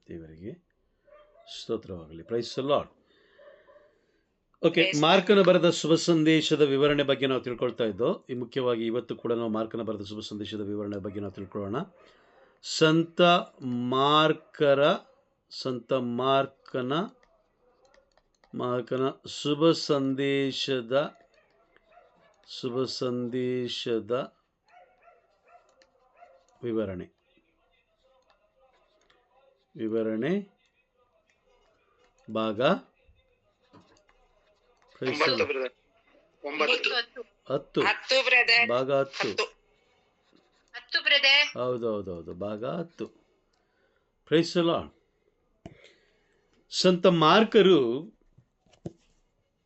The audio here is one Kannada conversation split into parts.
ದೇವರಿಗೆ ಸ್ತೋತ್ರವಾಗಲಿ. Praise the lord. ಓಕೆ, ಮಾರ್ಕನ ಬರೆದ ಶುಭ ಸಂದೇಶದ ವಿವರಣೆ ಬಗ್ಗೆ ನಾವು ತಿಳ್ಕೊಳ್ತಾ ಇದ್ದೋ. ಮುಖ್ಯವಾಗಿ ಇವತ್ತು ಕೂಡ ನಾವು ಮಾರ್ಕನ ಬರೆದ ಶುಭ ಸಂದೇಶದ ವಿವರಣೆ ಬಗ್ಗೆ ನಾವು ತಿಳ್ಕೊಳ್ಳೋಣ. ಸಂತ ಮಾರ್ಕನ ಶುಭ ಸಂದೇಶದ ವಿವರಣೆ ಭಾಗ 10 ಭಾಗ 10. ಹೌದೌದೌದು, ಭಾಗ 10. Praise the lord. ಸಂತ ಮಾರ್ಕರು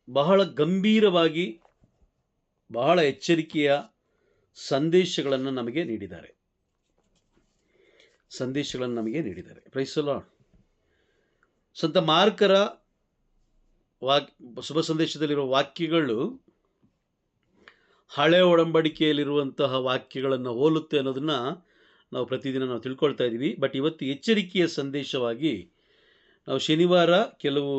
ಬಹಳ ಗಂಭೀರವಾಗಿ ಬಹಳ ಎಚ್ಚರಿಕೆಯ ಸಂದೇಶಗಳನ್ನು ನಮಗೆ ನೀಡಿದ್ದಾರೆ. Praise the lord. ಸಂತ ಮಾರ್ಕರ ಶುಭ ಸಂದೇಶದಲ್ಲಿರುವ ವಾಕ್ಯಗಳು ಹಳೆ ಒಡಂಬಡಿಕೆಯಲ್ಲಿರುವಂತಹ ವಾಕ್ಯಗಳನ್ನು ಹೋಲುತ್ತೆ ಅನ್ನೋದನ್ನು ನಾವು ಪ್ರತಿದಿನ ನಾವು ತಿಳ್ಕೊಳ್ತಾ ಇದ್ದೀವಿ. ಬಟ್ ಇವತ್ತು ಎಚ್ಚರಿಕೆಯ ಸಂದೇಶವಾಗಿ ನಾವು ಶನಿವಾರ ಕೆಲವು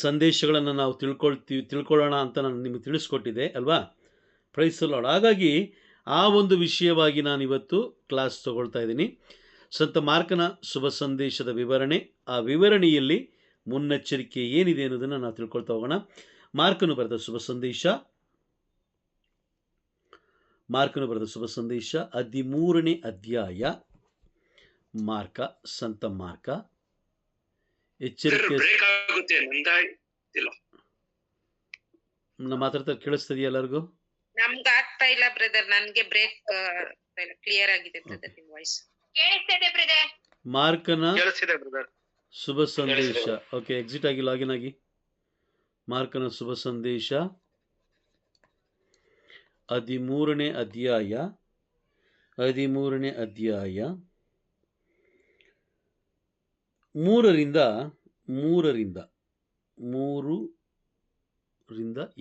ಸಂದೇಶಗಳನ್ನು ನಾವು ತಿಳ್ಕೊಳ್ಳೋಣ ಅಂತ ನಾನು ನಿಮಗೆ ತಿಳಿಸ್ಕೊಟ್ಟಿದ್ದೆ ಅಲ್ವಾ. Praise the lord. ಹಾಗಾಗಿ ಆ ಒಂದು ವಿಷಯವಾಗಿ ನಾನು ಇವತ್ತು ಕ್ಲಾಸ್ ತಗೊಳ್ತಾ ಇದ್ದೀನಿ. ಸಂತ ಮಾರ್ಕನ ಶುಭ ಸಂದೇಶದ ವಿವರಣೆ, ಆ ವಿವರಣೆಯಲ್ಲಿ ಮುನ್ನೆಚ್ಚರಿಕೆ ಏನಿದೆ ಅನ್ನೋದನ್ನು ನಾವು ತಿಳ್ಕೊಳ್ತಾ ಹೋಗೋಣ. ಮಾರ್ಕನು ಬರೆದ ಶುಭ ಸಂದೇಶ 13ನೇ ಅಧ್ಯಾಯ. ಸಂತ ಮಾರ್ಕ ಎಚ್ಚರಿಕೆ. ಮಾತಾಡ್ತಾ ಕೇಳಿಸ್ತದೆಯಾ ಎಲ್ಲರಿಗೂ? ನಮ್ಗೆ ಆಗ್ತಾ ಇಲ್ಲ ಬ್ರದರ್, ನನ್ಗೆ ಬ್ರೇಕ್ ಕ್ಲಿಯರ್ ಆಗಿದೆ ಬ್ರದರ್, ನಿಮ್ಮ ವಾಯ್ಸ್ ಕೇಳಿಸ್ತಿದೆ ಬ್ರದರ್. ಮಾರ್ಕನ ಶುಭ ಸಂದೇಶ. ಓಕೆ, ಎಕ್ಸಿಟ್ ಆಗಿ ಲಾಗಿನ್ ಆಗಿ. ಮಾರ್ಕನ ಶುಭ ಸಂದೇಶ 13ನೇ ಅಧ್ಯಾಯ 3ರಿಂದ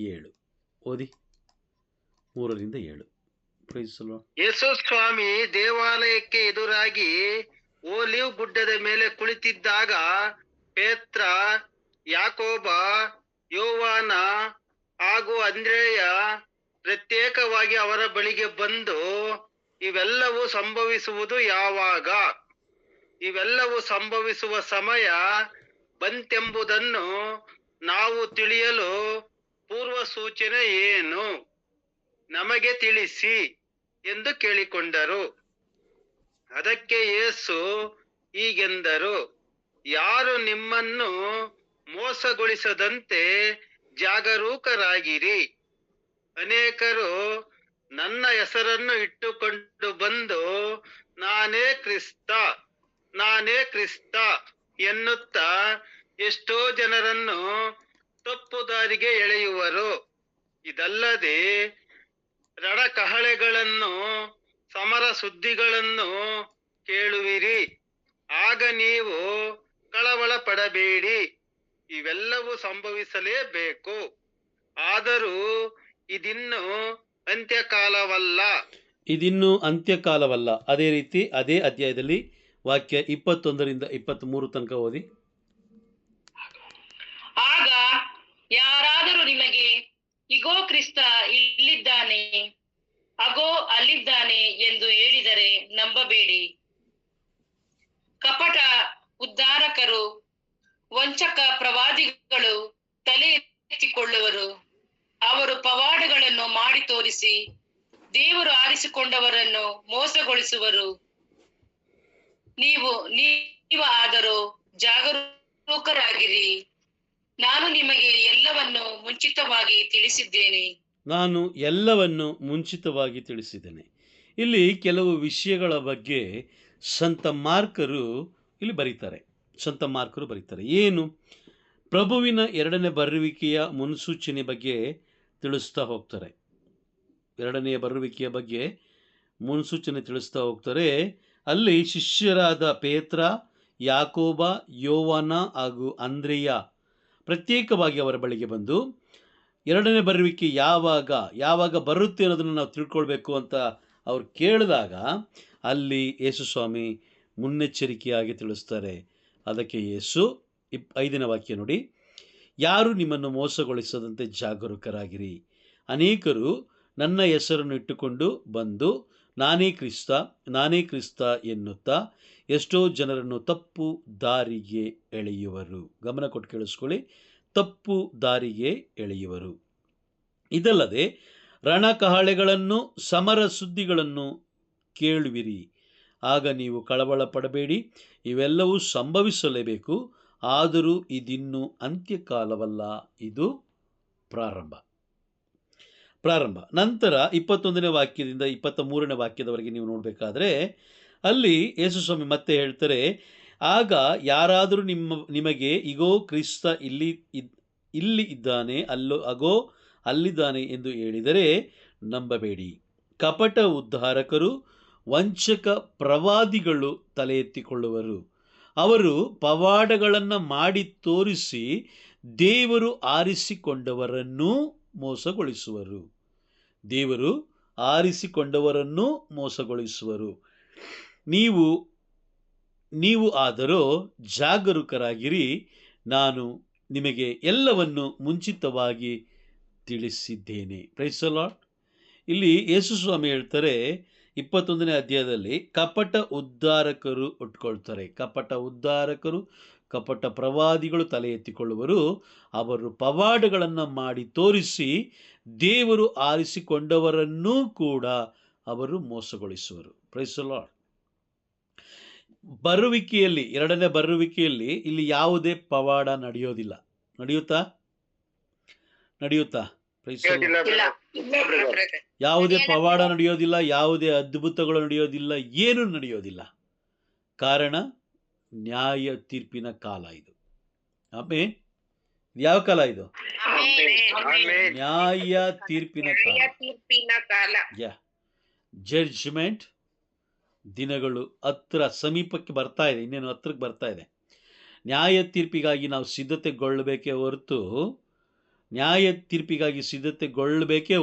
7 ಓದಿ. 3ರಿಂದ 7. Praise the Lord. ಯೇಸು ಸ್ವಾಮಿ ದೇವಾಲಯಕ್ಕೆ ಎದುರಾಗಿ ಓಲಿವ್ ಗುಡ್ಡದ ಮೇಲೆ ಕುಳಿತಿದ್ದಾಗ ಪೇತ್ರ, ಯಾಕೋಬ, ಯೋವಾನ ಹಾಗೂ ಅಂದ್ರೇಯ ಪ್ರತ್ಯೇಕವಾಗಿ ಅವರ ಬಳಿಗೆ ಬಂದು, ಇವೆಲ್ಲವೂ ಸಂಭವಿಸುವುದು ಯಾವಾಗ? ಇವೆಲ್ಲವೂ ಸಂಭವಿಸುವ ಸಮಯ ಬಂತೆಂಬುದನ್ನು ನಾವು ತಿಳಿಯಲು ಪೂರ್ವ ಸೂಚನೆ ಏನು? ನಮಗೆ ತಿಳಿಸಿ ಎಂದು ಕೇಳಿಕೊಂಡರು. ಅದಕ್ಕೆ ಯೇಸು ಹೀಗೆಂದರು, ಯಾರು ನಿಮ್ಮನ್ನು ಮೋಸಗೊಳಿಸದಂತೆ ಜಾಗರೂಕರಾಗಿರಿ. ಅನೇಕರು ನನ್ನ ಹೆಸರನ್ನು ಇಟ್ಟುಕೊಂಡು ಬಂದು ನಾನೇ ಕ್ರಿಸ್ತ ಎನ್ನುತ್ತಾ ಎಷ್ಟೋ ಜನರನ್ನು ತಪ್ಪು ದಾರಿಗೆ ಎಳೆಯುವರು. ಇದಲ್ಲದೆ ರಣಕಹಳೆಗಳನ್ನು, ಸಮರ ಸುದ್ದಿಗಳನ್ನು ಕೇಳುವಿರಿ. ಆಗ ನೀವು ಕಳವಳ ಪಡಬೇಡಿ. ಇವೆಲ್ಲವೂ ಸಂಭವಿಸಲೇಬೇಕು. ಆದರೂ ಇದಿನ್ನೂ ಅಂತ್ಯಕಾಲವಲ್ಲ. ಅದೇ ರೀತಿ ಅದೇ ಅಧ್ಯಾಯದಲ್ಲಿ ವಾಕ್ಯ 21ರಿಂದ 23 ತನಕ ಓದಿ. ಆಗ ಯಾರಾದರೂ ನಿಮಗೆ, ಇಗೋ ಕ್ರಿಸ್ತ ಇಲ್ಲಿದ್ದಾನೆ, ಅಗೋ ಅಲ್ಲಿದ್ದಾನೆ ಎಂದು ಹೇಳಿದರೆ ನಂಬಬೇಡಿ. ಕಪಟ ಉದ್ಧಾರಕರು, ವಂಚಕ ಪ್ರವಾದಿಗಳು ತಲೆ ಎತ್ತಿಕೊಳ್ಳುವರು. ಅವರು ಪವಾಡಗಳನ್ನು ಮಾಡಿ ತೋರಿಸಿ ದೇವರು ಆರಿಸಿಕೊಂಡವರನ್ನು ಮೋಸಗೊಳಿಸುವರು. ನೀವು ಆದರೂ ಜಾಗರೂಕರಾಗಿರಿ. ನಾನು ನಿಮಗೆ ಎಲ್ಲವನ್ನು ಮುಂಚಿತವಾಗಿ ತಿಳಿಸಿದ್ದೇನೆ. ಇಲ್ಲಿ ಕೆಲವು ವಿಷಯಗಳ ಬಗ್ಗೆ ಸಂತ ಮಾರ್ಕರು ಬರೀತಾರೆ. ಏನು? ಪ್ರಭುವಿನ 2ನೇ ಬರುವಿಕೆಯ ಮುನ್ಸೂಚನೆ ಬಗ್ಗೆ ತಿಳಿಸ್ತಾ ಹೋಗ್ತಾರೆ. 2ನೇ ಬರುವಿಕೆಯ ಬಗ್ಗೆ ಮುನ್ಸೂಚನೆ ತಿಳಿಸ್ತಾ ಹೋಗ್ತಾರೆ. ಅಲ್ಲಿ ಶಿಷ್ಯರಾದ ಪೇತ್ರ, ಯಾಕೋಬ, ಯೋವಾನ ಹಾಗೂ ಅಂದ್ರೇಯ ಪ್ರತ್ಯೇಕವಾಗಿ ಅವರ ಬಳಿಗೆ ಬಂದು 2ನೇ ಬರುವಿಕೆ ಯಾವಾಗ ಬರುತ್ತೆ ಅನ್ನೋದನ್ನು ನಾವು ತಿಳ್ಕೊಳ್ಬೇಕು ಅಂತ ಅವ್ರು ಕೇಳಿದಾಗ ಅಲ್ಲಿ ಯೇಸು ಸ್ವಾಮಿ ಮುನ್ನೆಚ್ಚರಿಕೆಯಾಗಿ ತಿಳಿಸ್ತಾರೆ. ಅದಕ್ಕೆ ಯೇಸು 5ನೇ ವಾಕ್ಯ ನೋಡಿ, ಯಾರು ನಿಮ್ಮನ್ನು ಮೋಸಗೊಳಿಸದಂತೆ ಜಾಗರೂಕರಾಗಿರಿ. ಅನೇಕರು ನನ್ನ ಹೆಸರನ್ನು ಇಟ್ಟುಕೊಂಡು ಬಂದು ನಾನೇ ಕ್ರಿಸ್ತ ಎನ್ನುತ್ತಾ ಎಷ್ಟೋ ಜನರನ್ನು ತಪ್ಪು ದಾರಿಗೆ ಎಳೆಯುವರು. ಗಮನ ಕೊಟ್ಟು ಕೇಳಿಸ್ಕೊಳ್ಳಿ, ತಪ್ಪು ದಾರಿಗೆ ಎಳೆಯುವರು. ಇದಲ್ಲದೆ ರಣಕಹಳೆಗಳನ್ನು ಸಮರ ಸುದ್ದಿಗಳನ್ನು ಕೇಳುವಿರಿ. ಆಗ ನೀವು ಕಳವಳ ಪಡಬೇಡಿ, ಇವೆಲ್ಲವೂ ಸಂಭವಿಸಲೇಬೇಕು. ಆದರೂ ಇದಿನ್ನೂ ಅಂತ್ಯಕಾಲವಲ್ಲ, ಇದು ಪ್ರಾರಂಭ. ನಂತರ 21ನೇ ವಾಕ್ಯದಿಂದ 23ನೇ ವಾಕ್ಯದವರೆಗೆ ನೀವು ನೋಡಬೇಕಾದ್ರೆ ಅಲ್ಲಿ ಯೇಸು ಸ್ವಾಮಿ ಮತ್ತೆ ಹೇಳ್ತಾರೆ, ಆಗ ಯಾರಾದರೂ ನಿಮಗೆ ಇಗೋ ಕ್ರಿಸ್ತ ಇಲ್ಲಿ ಇದ್ದಾನೆ, ಅಗೋ ಅಲ್ಲಿದ್ದಾನೆ ಎಂದು ಹೇಳಿದರೆ ನಂಬಬೇಡಿ. ಕಪಟ ಉದ್ಧಾರಕರು ವಂಚಕ ಪ್ರವಾದಿಗಳು ತಲೆ ಎತ್ತಿಕೊಳ್ಳುವರು. ಅವರು ಪವಾಡಗಳನ್ನು ಮಾಡಿ ತೋರಿಸಿ ದೇವರು ಆರಿಸಿಕೊಂಡವರನ್ನೂ ಮೋಸಗೊಳಿಸುವರು. ನೀವು ಆದರೋ ಜಾಗರೂಕರಾಗಿರಿ, ನಾನು ನಿಮಗೆ ಎಲ್ಲವನ್ನು ಮುಂಚಿತವಾಗಿ ತಿಳಿಸಿದ್ದೇನೆ. Praise the lord. ಇಲ್ಲಿ ಯೇಸು ಸ್ವಾಮಿ ಹೇಳ್ತಾರೆ 21ನೇ ಅಧ್ಯಾಯದಲ್ಲಿ ಕಪಟ ಉದ್ಧಾರಕರು ಉಟ್ಕೊಳ್ತಾರೆ. ಕಪಟ ಪ್ರವಾದಿಗಳು ತಲೆ ಎತ್ತಿಕೊಳ್ಳುವರು. ಅವರು ಪವಾಡಗಳನ್ನು ಮಾಡಿ ತೋರಿಸಿ ದೇವರು ಆರಿಸಿಕೊಂಡವರನ್ನೂ ಕೂಡ ಅವರು ಮೋಸಗೊಳಿಸುವರು. Price the lord. ಎರಡನೇ ಬರುವಿಕೆಯಲ್ಲಿ ಇಲ್ಲಿ ಯಾವುದೇ ಪವಾಡ ನಡೆಯೋದಿಲ್ಲ. ನಡೆಯುತ್ತಾ? ಯಾವುದೇ ಪವಾಡ ನಡೆಯೋದಿಲ್ಲ, ಯಾವುದೇ ಅದ್ಭುತಗಳು ನಡೆಯೋದಿಲ್ಲ, ಏನೂ ನಡೆಯೋದಿಲ್ಲ. ಕಾರಣ ನ್ಯಾಯ ತೀರ್ಪಿನ ಕಾಲ ಇದು. ಆಮೇನ್. ಯಾವ ಕಾಲ ಇದು? ನ್ಯಾಯ ತೀರ್ಪಿನ ಕಾಲ. ಜಡ್ಜ್ಮೆಂಟ್ ದಿನಗಳು ಸಮೀಪಕ್ಕೆ ಬರ್ತಾ ಇದೆ. ಇನ್ನೇನು ಹತ್ರಕ್ಕೆ ಬರ್ತಾ ಇದೆ. ನ್ಯಾಯ ತೀರ್ಪಿಗಾಗಿ ನಾವು ಸಿದ್ಧತೆಗೊಳ್ಳಬೇಕೇ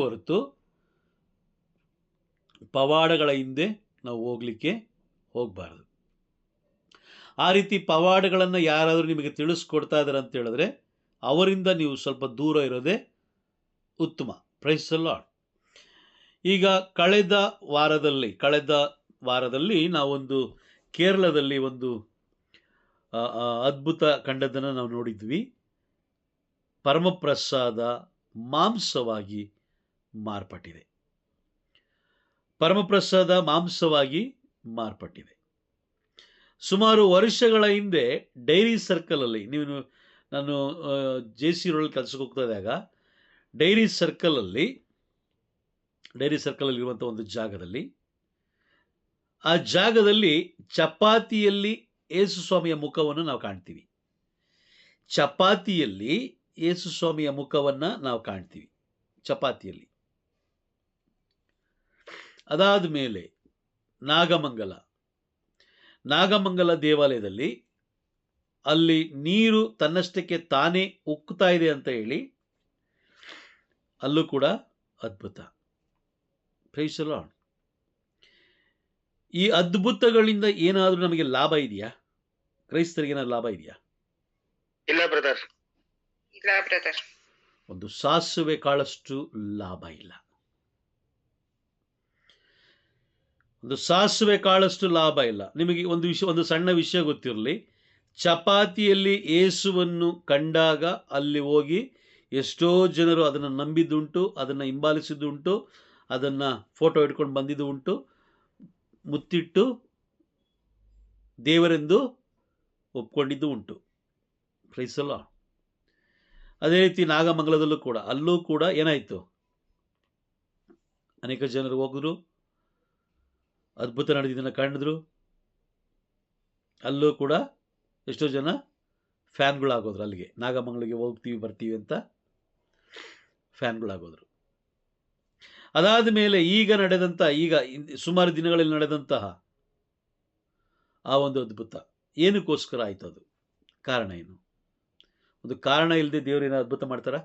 ಹೊರತು ಪವಾಡಗಳ ಹಿಂದೆ ನಾವು ಹೋಗಬಾರ್ದು. ಆ ರೀತಿ ಪವಾಡಗಳನ್ನು ಯಾರಾದರೂ ನಿಮಗೆ ತಿಳಿಸ್ಕೊಡ್ತಾ ಇದ್ದಾರೆ ಅಂತ ಹೇಳಿದ್ರೆ ಅವರಿಂದ ನೀವು ಸ್ವಲ್ಪ ದೂರ ಇರೋದೇ ಉತ್ತಮ. Praise the lord. ಈಗ ಕಳೆದ ವಾರದಲ್ಲಿ ನಾವೊಂದು ಕೇರಳದಲ್ಲಿ ಒಂದು ಅದ್ಭುತ ಕಂಡದ್ದನ್ನು ನಾವು ನೋಡಿದ್ವಿ. ಪರಮಪ್ರಸಾದ ಮಾಂಸವಾಗಿ ಮಾರ್ಪಟ್ಟಿದೆ. ಸುಮಾರು ವರ್ಷಗಳ ಹಿಂದೆ ಡೈರಿ ಸರ್ಕಲಲ್ಲಿ, ನಾನು JC ರೋಡಲ್ಲಿ ಕೆಲಸಕ್ಕೆ ಹೋಗ್ತಾ ಇದ್ದಾಗ ಡೈರಿ ಸರ್ಕಲಲ್ಲಿ ಇರುವಂಥ ಒಂದು ಜಾಗದಲ್ಲಿ ಚಪಾತಿಯಲ್ಲಿ ಯೇಸು ಸ್ವಾಮಿಯ ಮುಖವನ್ನು ನಾವು ಕಾಣ್ತೀವಿ. ಚಪಾತಿಯಲ್ಲಿ. ಅದಾದ ಮೇಲೆ ನಾಗಮಂಗಲ ದೇವಾಲಯದಲ್ಲಿ ಅಲ್ಲಿ ನೀರು ತನ್ನಷ್ಟಕ್ಕೆ ತಾನೇ ಉಕ್ಕುತ್ತಾ ಇದೆ ಅಂತ ಹೇಳಿ ಅಲ್ಲೂ ಕೂಡ ಅದ್ಭುತ. Praise the lord. ಈ ಅದ್ಭುತಗಳಿಂದ ಏನಾದರೂ ನಮಗೆ ಲಾಭ ಇದೆಯಾ? ಕ್ರೈಸ್ತರಿಗೆ ಏನಾದ್ರು ಲಾಭ ಇದೆಯಾ? ಇಲ್ಲ ಬ್ರದರ್. ಒಂದು ಸಾಸುವೆ ಕಾಳಷ್ಟು ಲಾಭ ಇಲ್ಲ. ನಿಮಗೆ ಒಂದು ಸಣ್ಣ ವಿಷಯ ಗೊತ್ತಿರಲಿ. ಚಪಾತಿಯಲ್ಲಿ ಯೇಸುವನ್ನು ಕಂಡಾಗ ಅಲ್ಲಿ ಹೋಗಿ ಎಷ್ಟೋ ಜನರು ಅದನ್ನು ನಂಬಿದ್ದುಂಟು, ಅದನ್ನು ಹಿಂಬಾಲಿಸಿದ್ದುಂಟು, ಅದನ್ನು ಫೋಟೋ ಇಟ್ಕೊಂಡು ಬಂದಿದ್ದು ಉಂಟು, ಮುತ್ತಿಟ್ಟು ದೇವರೆಂದು ಒಪ್ಕೊಂಡಿದ್ದು ಉಂಟು. Praise the lord. ಅದೇ ರೀತಿ ನಾಗಮಂಗಲದಲ್ಲೂ ಕೂಡ, ಅಲ್ಲೂ ಕೂಡ ಏನಾಯಿತು, ಅನೇಕ ಜನರು ಹೋಗಿದ್ರು, ಅದ್ಭುತ ನಡೆದಿದ್ದನ್ನು ಕಂಡಿದ್ರು. ಅಲ್ಲೂ ಕೂಡ ಎಷ್ಟೋ ಜನ ಫ್ಯಾನ್ಗಳಾಗೋದ್ರು. ಅಲ್ಲಿಗೆ ನಾಗಮಂಗಲಿಗೆ ಹೋಗ್ತೀವಿ ಬರ್ತೀವಿ ಅಂತ ಫ್ಯಾನ್ಗಳಾಗೋದ್ರು. ಅದಾದ ಮೇಲೆ ಈಗ ಸುಮಾರು ದಿನಗಳಲ್ಲಿ ನಡೆದಂತಹ ಆ ಒಂದು ಅದ್ಭುತ ಏನಕ್ಕೋಸ್ಕರ ಆಯ್ತು? ಅದು ಕಾರಣ ಏನು? ಒಂದು ಕಾರಣ ಇಲ್ಲದೆ ದೇವರು ಏನೋ ಅದ್ಭುತ ಮಾಡ್ತಾರ?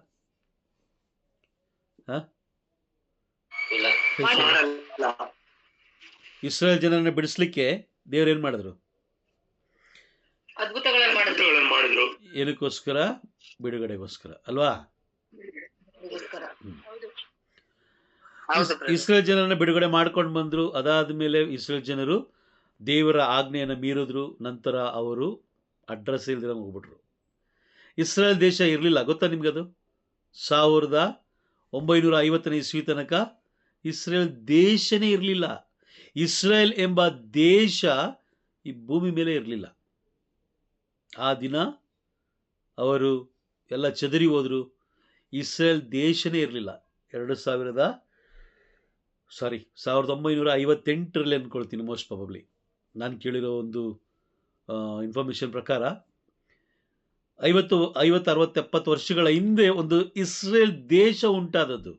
ಇಸ್ರಾಯೇಲ್ ಜನರನ್ನ ಬಿಡಿಸ್ಲಿಕ್ಕೆ ದೇವ್ರು ಏನ್ ಮಾಡಿದ್ರು? ಅದ್ಭುತಗಳನ್ನು ಮಾಡಿದ್ರು. ಏನಕ್ಕೋಸ್ಕರ? ಬಿಡುಗಡೆಗೋಸ್ಕರ ಅಲ್ವಾ? ಹೌದು brother. ಇಸ್ರೇಲ್ ಜನರನ್ನ ಬಿಡುಗಡೆ ಮಾಡ್ಕೊಂಡು ಬಂದರು. ಅದಾದ ಮೇಲೆ ಇಸ್ರೇಲ್ ಜನರು ದೇವರ ಆಜ್ಞೆಯನ್ನು ಮೀರಿದ್ರು. ನಂತರ ಅವರು ಅಡ್ರೆಸ್ ಇಲ್ದಿರ ಹೋಗ್ಬಿಟ್ರು. ಇಸ್ರೇಲ್ ದೇಶ ಇರಲಿಲ್ಲ, ಗೊತ್ತಾ ನಿಮ್ಗದು? 1950ನೇ ಇಸ್ವಿ ತನಕ ಇಸ್ರೇಲ್ ದೇಶನೇ ಇರಲಿಲ್ಲ. ಇಸ್ರೇಲ್ ಎಂಬ ದೇಶ ಈ ಭೂಮಿ ಮೇಲೆ ಇರಲಿಲ್ಲ. ಆ ದಿನ ಅವರು ಎಲ್ಲ ಚದರಿ ಹೋದರು. ಇಸ್ರೇಲ್ ದೇಶನೇ ಇರಲಿಲ್ಲ. 1958ರಲ್ಲಿ ಅಂದ್ಕೊಳ್ತೀನಿ, ಮೋಸ್ಟ್ ಪ್ರಾಬಬ್ಲಿ. ನಾನು ಕೇಳಿರೋ ಒಂದು ಇನ್ಫಾರ್ಮೇಷನ್ ಪ್ರಕಾರ 50, 60, 70 ವರ್ಷಗಳ ಹಿಂದೆ ಒಂದು ಇಸ್ರೇಲ್ ದೇಶ ಉಂಟಾದದ್ದು.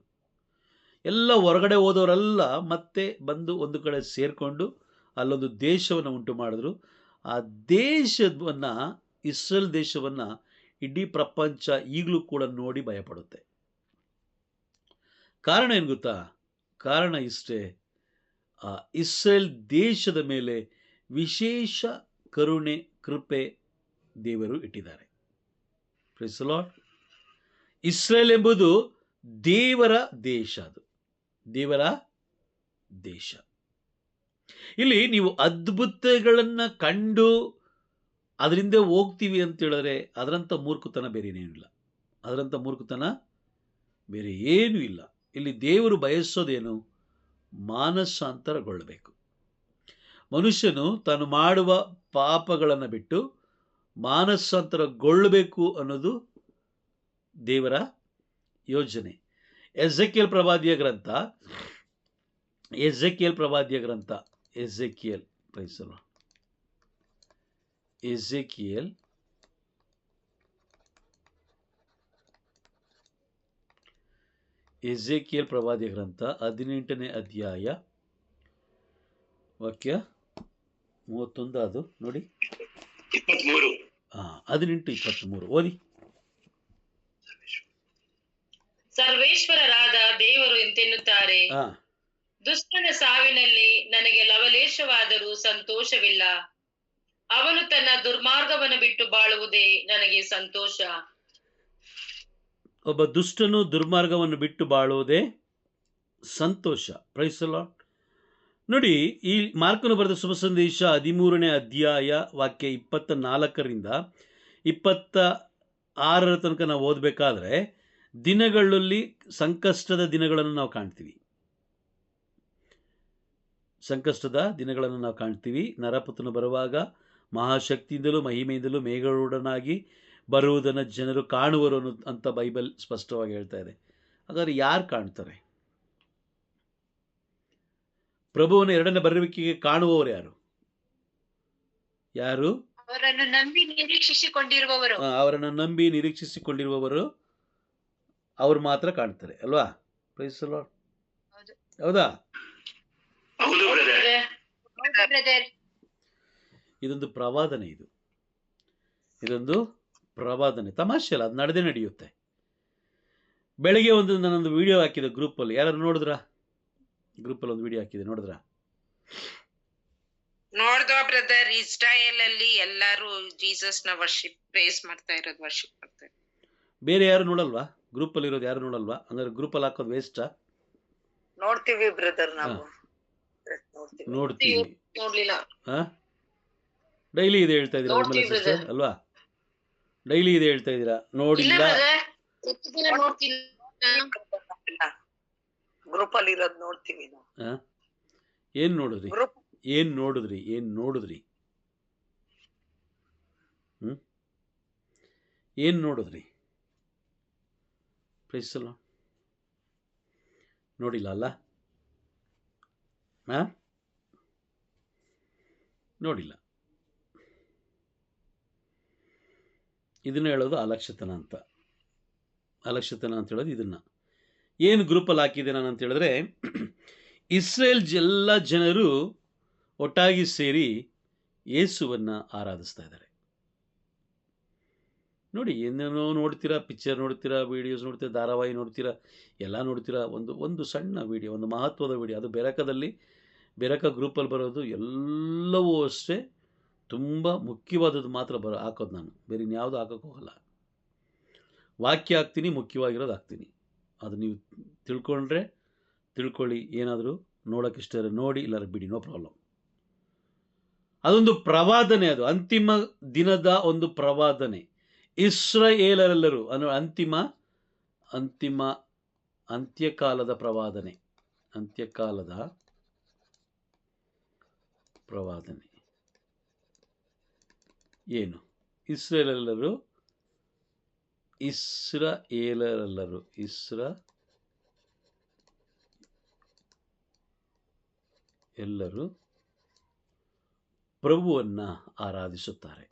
ಎಲ್ಲ ಹೊರಗಡೆ ಹೋದವರೆಲ್ಲ ಮತ್ತೆ ಬಂದು ಒಂದು ಕಡೆ ಸೇರಿಕೊಂಡು ಅಲ್ಲೊಂದು ದೇಶವನ್ನು ಉಂಟು ಮಾಡಿದ್ರು. ಆ ದೇಶವನ್ನು, ಇಸ್ರೇಲ್ ದೇಶವನ್ನು ಇಡೀ ಪ್ರಪಂಚ ಈಗಲೂ ಕೂಡ ನೋಡಿ ಭಯಪಡುತ್ತೆ. ಕಾರಣ ಏನು ಗೊತ್ತಾ? ಕಾರಣ ಇಷ್ಟೇ, ಆ ಇಸ್ರೇಲ್ ದೇಶದ ಮೇಲೆ ವಿಶೇಷ ಕರುಣೆ, ಕೃಪೆ ದೇವರು ಇಟ್ಟಿದ್ದಾರೆ. Price the lord. ಇಸ್ರೇಲ್ ಎಂಬುದು ದೇವರ ದೇಶ, ಅದು ದೇವರ ದೇಶ. ಇಲ್ಲಿ ನೀವು ಅದ್ಭುತಗಳನ್ನು ಕಂಡು ಅದರಿಂದ ಹೋಗ್ತೀವಿ ಅಂತ ಹೇಳಿದ್ರೆ ಅದರಂಥ ಮೂರ್ಖತನ ಬೇರೆ ಏನೇನಿಲ್ಲ. ಅದರಂಥ ಮೂರ್ಖತನ ಬೇರೆ ಏನೂ ಇಲ್ಲ. ಇಲ್ಲಿ ದೇವರು ಬಯಸೋದೇನು? ಮಾನಸಾಂತರಗೊಳ್ಳಬೇಕು. ಮನುಷ್ಯನು ತಾನು ಮಾಡುವ ಪಾಪಗಳನ್ನು ಬಿಟ್ಟು ಮಾನಸಾಂತರಗೊಳ್ಳಬೇಕು ಅನ್ನೋದು ದೇವರ ಯೋಜನೆ. ಎಜೆಕಿಯೇಲ್ ಪ್ರವಾದಿಯ ಗ್ರಂಥ, ಎಜೆಕಿಯೇಲ್ ಪ್ರವಾದಿಯ ಗ್ರಂಥ 18ನೇ ಅಧ್ಯಾಯ ವಾಕ್ಯ 31. ಅದು ನೋಡಿ, 23. 18-23 ಓದಿ. ಸರ್ವೇಶ್ವರರಾದ ದೇವರು ಇಂತೆನ್ನುತ್ತಾರೆ, ದುಷ್ಟನ ಸಾವಿನಲ್ಲಿ ನನಗೆ ಲವಲೇಶವಾದರೂ ಸಂತೋಷವಿಲ್ಲ. ಅವನು ತನ್ನ ದುರ್ಮಾರ್ಗವನ್ನು ಬಿಟ್ಟು ಬಾಳುವುದೇ ನನಗೆ ಸಂತೋಷ. ಒಬ್ಬ ದುಷ್ಟನು ದುರ್ಮಾರ್ಗವನ್ನು ಬಿಟ್ಟು ಬಾಳುವುದೇ ಸಂತೋಷ. Praise the Lord. ನೋಡಿ, ಈ ಮಾರ್ಕನು ಬರೆದ ಶುಭ ಸಂದೇಶ 13ನೇ ಅಧ್ಯಾಯ ವಾಕ್ಯ 24ರಿಂದ 26 ತನಕ ನಾವು ಓದಬೇಕಾದ್ರೆ ದಿನಗಳಲ್ಲಿ ಸಂಕಷ್ಟದ ದಿನಗಳನ್ನು ನಾವು ಕಾಣ್ತೀವಿ. ಸಂಕಷ್ಟದ ದಿನಗಳನ್ನು ನಾವು ಕಾಣ್ತೀವಿ. ನರಪುತ್ರನು ಬರುವಾಗ ಮಹಾಶಕ್ತಿಯಿಂದಲೂ ಮಹಿಮೆಯಿಂದಲೂ ಮೇಘರೂಢನಾಗಿ ಬರುವುದನ್ನು ಜನರು ಕಾಣುವರು ಅಂತ ಬೈಬಲ್ ಸ್ಪಷ್ಟವಾಗಿ ಹೇಳ್ತಾ ಇದೆ. ಹಾಗಾದ್ರೆ ಯಾರು ಕಾಣ್ತಾರೆ? ಪ್ರಭುವನ ಎರಡನೇ ಬರುವಿಕೆಗೆ ಕಾಣುವವರು ಯಾರು? ಯಾರು? ಅವರನ್ನು ನಂಬಿ ನಿರೀಕ್ಷಿಸಿಕೊಂಡಿರುವವರು. ಅವರನ್ನು ನಂಬಿ ನಿರೀಕ್ಷಿಸಿಕೊಂಡಿರುವವರು, ಅವ್ರು ಮಾತ್ರ ಕಾಣ್ತಾರೆ ಅಲ್ವಾ? Praise the lord. ಹೌದಾ? ಹೌದು brother. ಇದೊಂದು ಪ್ರವಾದನೆ. ಇದೊಂದು ಪ್ರವಾದನೆ. ತಮಾಷೆ ಅಲ್ಲ, ಅದು ನಡೆದೇ ನಡೆಯುತ್ತೆ. ಬೆಳಗ್ಗೆ ನಾನೊಂದು ವಿಡಿಯೋ ಹಾಕಿದೆ ಗ್ರೂಪಲ್ಲಿ. ಯಾರು ನೋಡಿದ್ರಾ? ಗ್ರೂಪಲ್ಲಿ ಒಂದು ವಿಡಿಯೋ ಹಾಕಿದೆ, ನೋಡಿದ್ರಾ? ನೋಡ್ದೋ ಬ್ರದರ್, ಇಸ್ರಾಯೇಲ್ ಅಲ್ಲಿ ಎಲ್ಲಾರು ಜೀಸಸ್ ನ ಪ್ರೇಸ್ ಮಾಡ್ತಾ ಇರೋದು, ವರ್ಷಿಪ್ ಮಾಡ್ತಾ ಇರೋದು. ಬೇರೆ ಯಾರು ನೋಡಲ್ವಾ? ಗ್ರೂಪಲ್ಲಿ ಇರೋದು ಯಾರು ನೋಡಲ್ವಾ? ಅಂದ್ರೆ ಗ್ರೂಪಲ್ಲಿ ಹಾಕೋದು ವೇಸ್ಟಾ? ನೋಡ್ತೀವಿ ಬ್ರದರ್, ನಾವು ನೋಡ್ತೀವಿ. ನೋಡ್ಲಿಲ್ಲ. ಡೈಲಿ ಇದೆ ಹೇಳ್ತಾ ಇದ್ದೀರಾ ಅಲ್ವಾ? ಡೈಲಿ ಇದೆ ಹೇಳ್ತಾ ಇದ್ದೀರಾ, ನೋಡಿಲ್ಲ. ಗ್ರೂಪ್ ಅಲ್ಲಿ ಇರೋದು ನೋಡ್ತೀವಿ ನಾವು. ಏನ್ ನೋಡಿದ್ರಿ? ಏನ್ ನೋಡಿದ್ರಿ? ಏನ್ ನೋಡಿದ್ರಿ? Praise the lord. ನೋಡಿಲ್ಲ ಅಲ್ಲ? ನೋಡಿಲ್ಲ. ಇದನ್ನ ಹೇಳೋದು ಅಲಕ್ಷ್ಯತನ ಅಂತ. ಅಲಕ್ಷ್ಯತನ ಅಂತ ಹೇಳೋದು ಇದನ್ನ. ಏನು ಗ್ರೂಪಲ್ಲಿ ಹಾಕಿದೆ ನಾನು ಅಂತ ಹೇಳಿದ್ರೆ, ಇಸ್ರೇಲ್ ಎಲ್ಲ ಜನರು ಒಟ್ಟಾಗಿ ಸೇರಿ ಯೇಸುವನ್ನು ಆರಾಧಿಸ್ತಾ ಇದ್ದಾರೆ. ನೋಡಿ, ಏನೇನೋ ನೋಡ್ತೀರಾ, ಪಿಕ್ಚರ್ ನೋಡ್ತೀರಾ, ವಿಡಿಯೋಸ್ ನೋಡ್ತೀರಾ, ಧಾರಾವಾಹಿ ನೋಡ್ತೀರಾ, ಎಲ್ಲ ನೋಡ್ತೀರಾ. ಒಂದು ಸಣ್ಣ ವಿಡಿಯೋ, ಒಂದು ಮಹತ್ವದ ವಿಡಿಯೋ, ಅದು ಬೆರಕ ಗ್ರೂಪಲ್ಲಿ ಬರೋದು ಎಲ್ಲವೂ ಅಷ್ಟೇ ತುಂಬ ಮುಖ್ಯವಾದದ್ದು ಮಾತ್ರ ಹಾಕೋದು ನಾನು, ಬೇರೆ ಇನ್ಯಾವುದು ಹಾಕೋಕ್ಕೆ ಹೋಗಲ್ಲ. ವಾಕ್ಯ ಹಾಕ್ತೀನಿ, ಮುಖ್ಯವಾಗಿರೋದು ಹಾಕ್ತೀನಿ. ಅದು ನೀವು ತಿಳ್ಕೊಂಡ್ರೆ ತಿಳ್ಕೊಳ್ಳಿ, ಏನಾದರೂ ನೋಡೋಕ್ಕೆ ಇಷ್ಟ ನೋಡಿ, ಇಲ್ಲಾರ ಬಿಡಿ, ನೋ ಪ್ರಾಬ್ಲಮ್. ಅದೊಂದು ಪ್ರವಾದನೆ, ಅದು ಅಂತಿಮ ದಿನದ ಒಂದು ಪ್ರವಾದನೆ. ಇಸ್ರಾಯೇಲರೆಲ್ಲರೂ ಅನ್ನೋ ಅಂತ್ಯಕಾಲದ ಪ್ರವಾದನೆ. ಅಂತ್ಯಕಾಲದ ಪ್ರವಾದನೆ ಏನು? ಇಸ್ರಾಯೇಲರೆಲ್ಲರೂ ಎಲ್ಲರೂ ಪ್ರಭುವನ್ನ ಆರಾಧಿಸುತ್ತಾರೆ.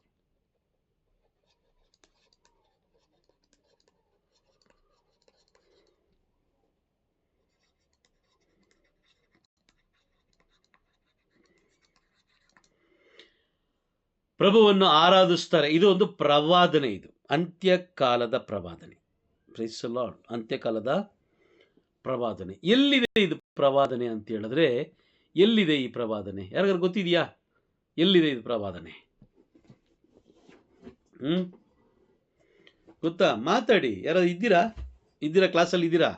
ಪ್ರಭುವನ್ನು ಆರಾಧಿಸ್ತಾರೆ. ಇದು ಒಂದು ಪ್ರವಾದನೆ, ಇದು ಅಂತ್ಯಕಾಲದ ಪ್ರವಾದನೆ. Price the lord. ಅಂತ್ಯಕಾಲದ ಪ್ರವಾದನೆ. ಎಲ್ಲಿದೆ ಇದು ಪ್ರವಾದನೆ ಅಂತ ಹೇಳಿದ್ರೆ, ಎಲ್ಲಿದೆ ಈ ಪ್ರವಾದನೆ? ಯಾರಿಗಾರು ಗೊತ್ತಿದೆಯಾ ಎಲ್ಲಿದೆ ಇದು ಪ್ರವಾದನೆ? ಗೊತ್ತಾ? ಮಾತಾಡಿ. ಯಾರಾದ್ರು ಇದ್ದೀರಾ ಕ್ಲಾಸಲ್ಲಿ ಇದ್ದೀರಾ?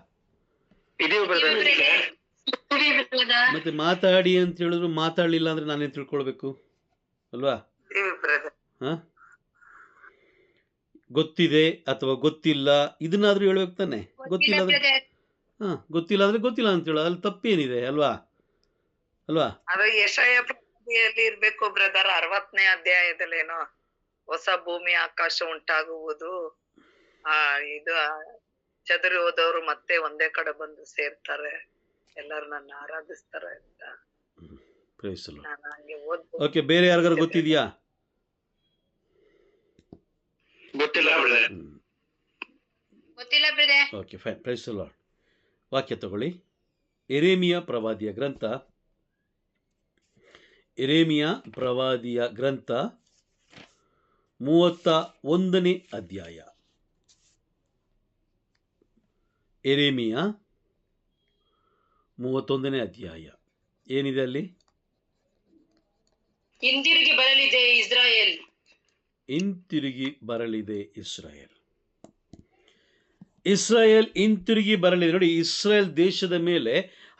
ಮತ್ತೆ ಮಾತಾಡಿ ಅಂತ ಹೇಳಿದ್ರು ಮಾತಾಡ್ಲಿಲ್ಲ ಅಂದ್ರೆ ನಾನೇ ತಿಳ್ಕೊಳ್ಬೇಕು ಅಲ್ವಾ? ಗೊತ್ತಿದೆ ಅಥವಾ ಗೊತ್ತಿಲ್ಲ ಇದನ್ನಾದ್ರೂ ಹೇಳ್ಬೇಕು ತಾನೆ. ಗೊತ್ತಿಲ್ಲ ಅಂದ್ರೆ ಗೊತ್ತಿಲ್ಲ ಅಂತ ಹೇಳೋ ಅಲ್ಲಿ ತಪ್ಪೇನಿದೆ ಅಲ್ವಾ? ಅದು ಯೆಶಾಯ ಪ್ರವಾದಿಯಲ್ಲಿ ಇರ್ಬೇಕು ಬ್ರದರ್. 60ನೇ ಅಧ್ಯಾಯದಲ್ಲೇನೋ ಹೊಸ ಭೂಮಿ ಆಕಾಶ ಉಂಟಾಗುವುದು, ಇದು ಚದುರಿ ಹೋದವರು ಮತ್ತೆ ಒಂದೇ ಕಡೆ ಬಂದು ಸೇರ್ತಾರೆ, ಎಲ್ಲರೂ ನನ್ನ ಆರಾಧಿಸ್ತಾರೆ ಅಂತ. ಓಕೆ, ಬೇರೆ ಯಾರಿಗಾರು ಗೊತ್ತಿದ್ಯಾ? ಗೊತ್ತಿಲ್ಲ brother. Okay fine. Praise the lord. ವಾಕ್ಯ ತಗೊಳ್ಳಿ. ಯೆರೆಮೀಯ ಪ್ರವಾದಿಯ ಗ್ರಂಥ 31ನೇ ಅಧ್ಯಾಯ. ಯೆರೆಮೀಯ 31ನೇ ಅಧ್ಯಾಯ ಏನಿದೆ ಅಲ್ಲಿ? ಹಿಂತಿರುಗಿ ಬರಲಿದೆ ಇಸ್ರಾಯೇಲ್. ಇಸ್ರಾಯೇಲ್ ಹಿಂತಿರುಗಿ ಬರಲಿದೆ. ನೋಡಿ, ಇಸ್ರಾಯೇಲ್ ದೇಶದ ಮೇಲೆ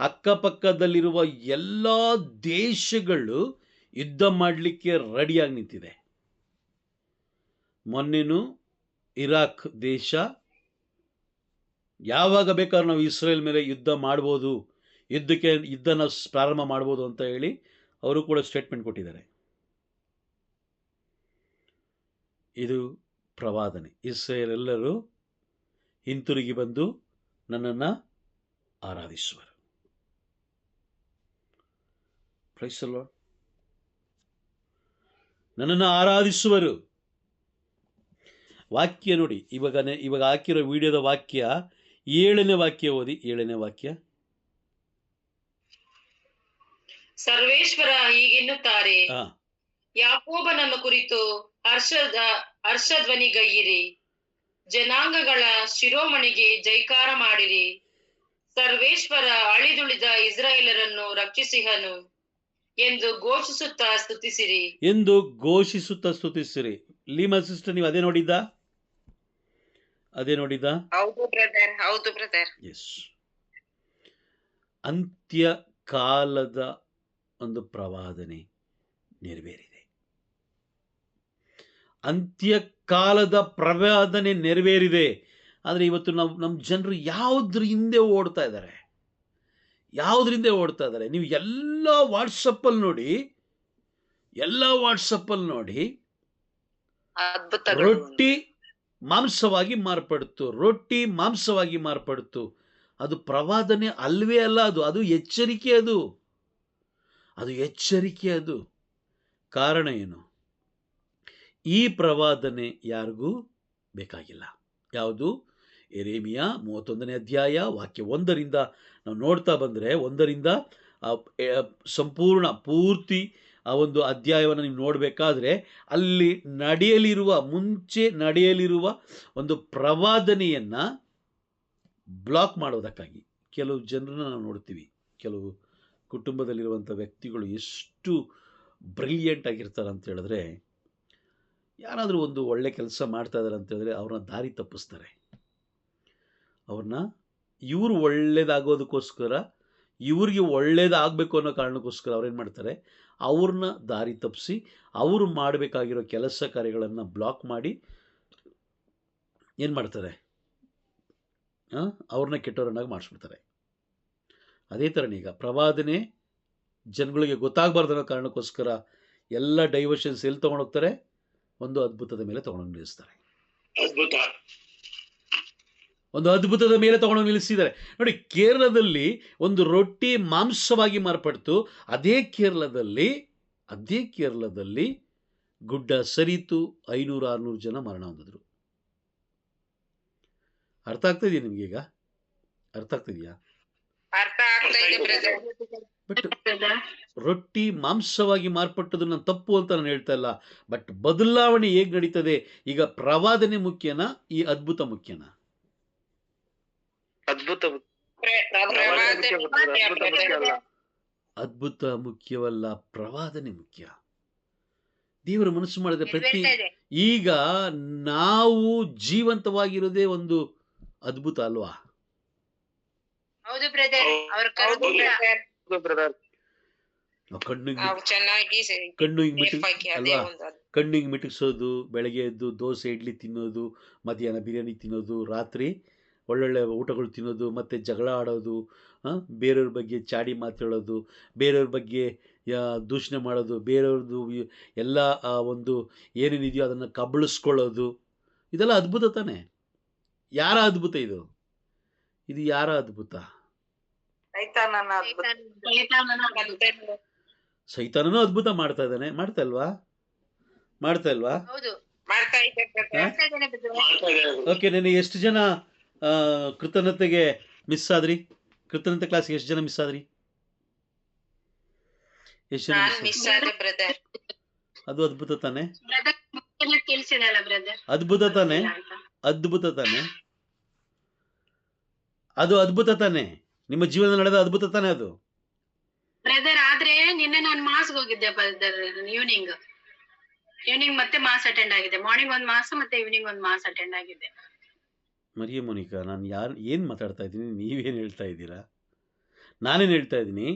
ಅಕ್ಕಪಕ್ಕದಲ್ಲಿರುವ ಎಲ್ಲ ದೇಶಗಳು ಯುದ್ಧ ಮಾಡಲಿಕ್ಕೆ ರೆಡಿಯಾಗಿ ನಿಂತಿದೆ. ಮೊನ್ನೆನೂ ಇರಾಕ್ ದೇಶ ಯಾವಾಗ ಬೇಕಾದ್ರೂ ನಾವು ಇಸ್ರೇಲ್ ಮೇಲೆ ಯುದ್ಧ ಮಾಡ್ಬೋದು, ಯುದ್ಧನ ಪ್ರಾರಂಭ ಮಾಡ್ಬೋದು ಅಂತ ಹೇಳಿ ಅವರು ಕೂಡ ಸ್ಟೇಟ್ಮೆಂಟ್ ಕೊಟ್ಟಿದ್ದಾರೆ. ಇದು ಪ್ರವಾದನೆ. ಇಸ್ರೇಲ್ ಎಲ್ಲರೂ ಹಿಂತಿರುಗಿ ಬಂದು ನನ್ನನ್ನು ಆರಾಧಿಸುವರು. Price the lord. ನನ್ನನ್ನು ಆರಾಧಿಸುವರು. ವಾಕ್ಯ ನೋಡಿ, ಇವಾಗ ಹಾಕಿರೋ ವಿಡಿಯೋದ ವಾಕ್ಯ 7ನೇ ವಾಕ್ಯ ಓದಿ. 7ನೇ ವಾಕ್ಯ. ಸರ್ವೇಶ್ವರ ಹೀಗೆನ್ನುತ್ತಾರೆ, ಯಾಕೋಬನನ್ನು ಕುರಿತು ಹರ್ಷಧ್ವನಿಗೈಯಿರಿ, ಜನಾಂಗಗಳ ಶಿರೋಮಣಿಗೆ ಜೈಕಾರ ಮಾಡಿರಿ. ಸರ್ವೇಶ್ವರ ಅಳಿದುಳಿದ ಇಸ್ರಾಯೇಲರನ್ನು ರಕ್ಷಿಸಿಹನು ಎಂದು ಘೋಷಿಸುತ್ತಾ ಸ್ತುತಿಸಿರಿ. ಲೀಮಾ ಸಿಸ್ಟರ್, ನೀವು ಅದೇ ನೋಡಿದ್ದ? ಹೌದು ಬ್ರದರ್. ಎಸ್. ಅಂತ್ಯಕಾಲದ ಒಂದು ಪ್ರವಾದನೆ ನೆರವೇರಿದೆ. ಅಂತ್ಯಕಾಲದ ಪ್ರವಾದನೆ ನೆರವೇರಿದೆ. ಆದರೆ ಇವತ್ತು ನಮ್ಮ ಜನರು ಯಾವುದ್ರ ಹಿಂದೆ ಓಡ್ತಾ ಇದ್ದಾರೆ? ನೀವು ಎಲ್ಲ ವಾಟ್ಸಪ್ಪಲ್ಲಿ ನೋಡಿ, ರೊಟ್ಟಿ ಮಾಂಸವಾಗಿ ಮಾರ್ಪಡ್ತು. ಅದು ಪ್ರವಾದನೆ ಅಲ್ವೇ ಅಲ್ಲ. ಅದು ಎಚ್ಚರಿಕೆ. ಅದು ಎಚ್ಚರಿಕೆ. ಕಾರಣ ಏನು? ಈ ಪ್ರವಾದನೆ ಯಾರಿಗೂ ಬೇಕಾಗಿಲ್ಲ. ಯಾವುದು? ಯೆರೆಮೀಯ 31ನೇ ಅಧ್ಯಾಯ ವಾಕ್ಯ 1ರಿಂದ ನಾವು ನೋಡ್ತಾ ಬಂದರೆ, 1ರಿಂದ ಪೂರ್ತಿ ಆ ಒಂದು ಅಧ್ಯಾಯವನ್ನು ನೀವು ನೋಡಬೇಕಾದ್ರೆ ಅಲ್ಲಿ ಮುಂಚೆ ನಡೆಯಲಿರುವ ಒಂದು ಪ್ರವಾದನೆಯನ್ನು ಬ್ಲಾಕ್ ಮಾಡೋದಕ್ಕಾಗಿ ಕೆಲವು ಜನರನ್ನ ನಾವು ನೋಡ್ತೀವಿ. ಕೆಲವು ಕುಟುಂಬದಲ್ಲಿರುವಂಥ ವ್ಯಕ್ತಿಗಳು ಎಷ್ಟು ಬ್ರಿಲಿಯಂಟ್ ಆಗಿರ್ತಾರೆ ಅಂತ ಹೇಳಿದ್ರೆ, ಯಾರಾದರೂ ಒಂದು ಒಳ್ಳೆ ಕೆಲಸ ಮಾಡ್ತಾ ಇದ್ದಾರೆ ಅಂತ ಹೇಳಿದ್ರೆ ಅವ್ರನ್ನ ದಾರಿ ತಪ್ಪಿಸ್ತಾರೆ. ಅವ್ರನ್ನ ಇವರು ಒಳ್ಳೇದಾಗೋದಕ್ಕೋಸ್ಕರ, ಇವ್ರಿಗೆ ಒಳ್ಳೇದಾಗಬೇಕು ಅನ್ನೋ ಕಾರಣಕ್ಕೋಸ್ಕರ ಅವ್ರೇನು ಮಾಡ್ತಾರೆ, ಅವ್ರನ್ನ ದಾರಿ ತಪ್ಪಿಸಿ ಅವರು ಮಾಡಬೇಕಾಗಿರೋ ಕೆಲಸ ಕಾರ್ಯಗಳನ್ನು ಬ್ಲಾಕ್ ಮಾಡಿ ಏನು ಮಾಡ್ತಾರೆ, ಅವ್ರನ್ನ ಕೆಟ್ಟವರನ್ನಾಗಿ ಮಾಡಿಸ್ಬಿಡ್ತಾರೆ. ಅದೇ ಥರನೇ ಈಗ ಪ್ರವಾದನೆ ಜನಗಳಿಗೆ ಗೊತ್ತಾಗಬಾರ್ದು ಅನ್ನೋ ಕಾರಣಕ್ಕೋಸ್ಕರ ಎಲ್ಲ ಡೈವರ್ಷನ್ಸ್ ಎಲ್ಲಿ ತೊಗೊಂಡೋಗ್ತಾರೆ, ಒಂದು ಅದ್ಭುತದ ಮೇಲೆ ತೊಗೊಂಡೋಗಿ ನಿಲ್ಲಿಸ್ತಾರೆ. ಒಂದು ಅದ್ಭುತದ ಮೇಲೆ ತೊಗೊಂಡೋಗಿ ನಿಲ್ಲಿಸಿದ್ದಾರೆ. ನೋಡಿ, ಕೇರಳದಲ್ಲಿ ಒಂದು ರೊಟ್ಟಿ ಮಾಂಸವಾಗಿ ಮಾರ್ಪಡ್ತು. ಅದೇ ಕೇರಳದಲ್ಲಿ ಗುಡ್ಡ ಸರಿತು 500-600 ಜನ ಮರಣ ಹೊಂದಿದ್ರು. ಅರ್ಥ ಆಗ್ತಾ ಇದೆಯಾ ನಿಮ್ಗೀಗ? ಅರ್ಥ ಆಗ್ತಿದೆಯಾ? ಅರ್ಥ ಆಗ್ತಾ ಇದೆ ಬ್ರದರ್. ಬಟ್ ರೊಟ್ಟಿ ಮಾಂಸವಾಗಿ ಮಾರ್ಪಟ್ಟದು ನಾನು ತಪ್ಪು ಅಂತ ನಾನು ಹೇಳ್ತಾ ಇಲ್ಲ. ಬಟ್ ಬದಲಾವಣೆ ಹೇಗೆ ನಡೀತದೆ? ಈಗ ಪ್ರವಾದನೆ ಮುಖ್ಯನಾ, ಈ ಅದ್ಭುತ ಮುಖ್ಯನಾ? ಅದ್ಭುತ ಮುಖ್ಯವಲ್ಲ, ಪ್ರವಾದನೆ ಮುಖ್ಯ. ದೇವರ ಮನಸ್ಸು ಮಾಡಿದ ಪ್ರತಿ ಈಗ ನಾವು ಜೀವಂತವಾಗಿರೋದೇ ಒಂದು ಅದ್ಭುತ ಅಲ್ವಾ? ಹೌದು ಬ್ರದರ್. ಅವ್ರ ಕಣ್ಣಿಗೆ ಮಿಟುಕಿಸೋದು, ಬೆಳಗ್ಗೆ ಎದ್ದು ದೋಸೆ ಇಡ್ಲಿ ತಿನ್ನೋದು, ಮಧ್ಯಾಹ್ನ ಬಿರಿಯಾನಿ ತಿನ್ನೋದು, ರಾತ್ರಿ ಒಳ್ಳೊಳ್ಳೆ ಊಟಗಳು ತಿನ್ನೋದು, ಮತ್ತು ಜಗಳ ಆಡೋದು, ಬೇರೆಯವ್ರ ಬಗ್ಗೆ ಚಾಡಿ ಮಾತಾಡೋದು, ಬೇರೆಯವ್ರ ಬಗ್ಗೆ ದೂಷಣೆ ಮಾಡೋದು, ಬೇರೆಯವ್ರದ್ದು ಎಲ್ಲ ಒಂದು ಏನೇನಿದೆಯೋ ಅದನ್ನು ಕಬಳಿಸ್ಕೊಳ್ಳೋದು, ಇದೆಲ್ಲ ಅದ್ಭುತ ತಾನೆ? ಯಾರ ಅದ್ಭುತ ಇದು? ಇದು ಯಾರ ಅದ್ಭುತ? ಸೈತಾನನೂ ಅದ್ಭುತ ಮಾಡ್ತಾ ಇದ್ದಾನೆ. ಮಾಡ್ತಾ ಇಲ್ವಾ? ಓಕೆ, ನೆನೆ ಎಷ್ಟು ಜನ ಕೃತಜ್ಞತೆಗೆ ಮಿಸ್ ಆದ್ರಿ? ಕೃತಜ್ಞತೆ ಕ್ಲಾಸ್ಗೆ ಎಷ್ಟು ಜನ ಮಿಸ್ ಆದ್ರಿ? ಎಷ್ಟು ಜನ ಮಿಸ್ ಆದ್ರಿ? ಅದು ಅದ್ಭುತ ತಾನೆ? ಅದ್ಭುತ ತಾನೆ? ಅದು ಅದ್ಭುತ ತಾನೆ? ನಿಮ್ಮ ಜೀವನದಲ್ಲಿ ನಡೆದ ಅದ್ಭುತ ತಾನೆ ಅದು? ಬ್ರದರ್, ಆದ್ರೆ ನಿನ್ನೆ ನಾನು ಮಾಸ್ಗೆ ಹೋಗಿದ್ದೆ ಬ್ರದರ್. ಈವ್ನಿಂಗ್ ಮತ್ತೆ ಮಾಸ್ ಅಟೆಂಡ್ ಆಗಿದೆ. ಮಾರ್ನಿಂಗ್ ಒಂದು ಮಾಸ್ ಮತ್ತೆ ಈವ್ನಿಂಗ್ ಒಂದು ಮಾಸ್ ಅಟೆಂಡ್ ಆಗಿದೆ. ಮರಿಯ ಮೋನಿಕಾ, ನಾನು ಏನು ಮಾತಾಡ್ತಾ ಇದ್ದೀನಿ, ನೀವೇನು ಹೇಳ್ತಾ ಇದ್ದೀರಾ? ನಾನೇನು ಹೇಳ್ತಾ ಇದ್ದೀನಿ,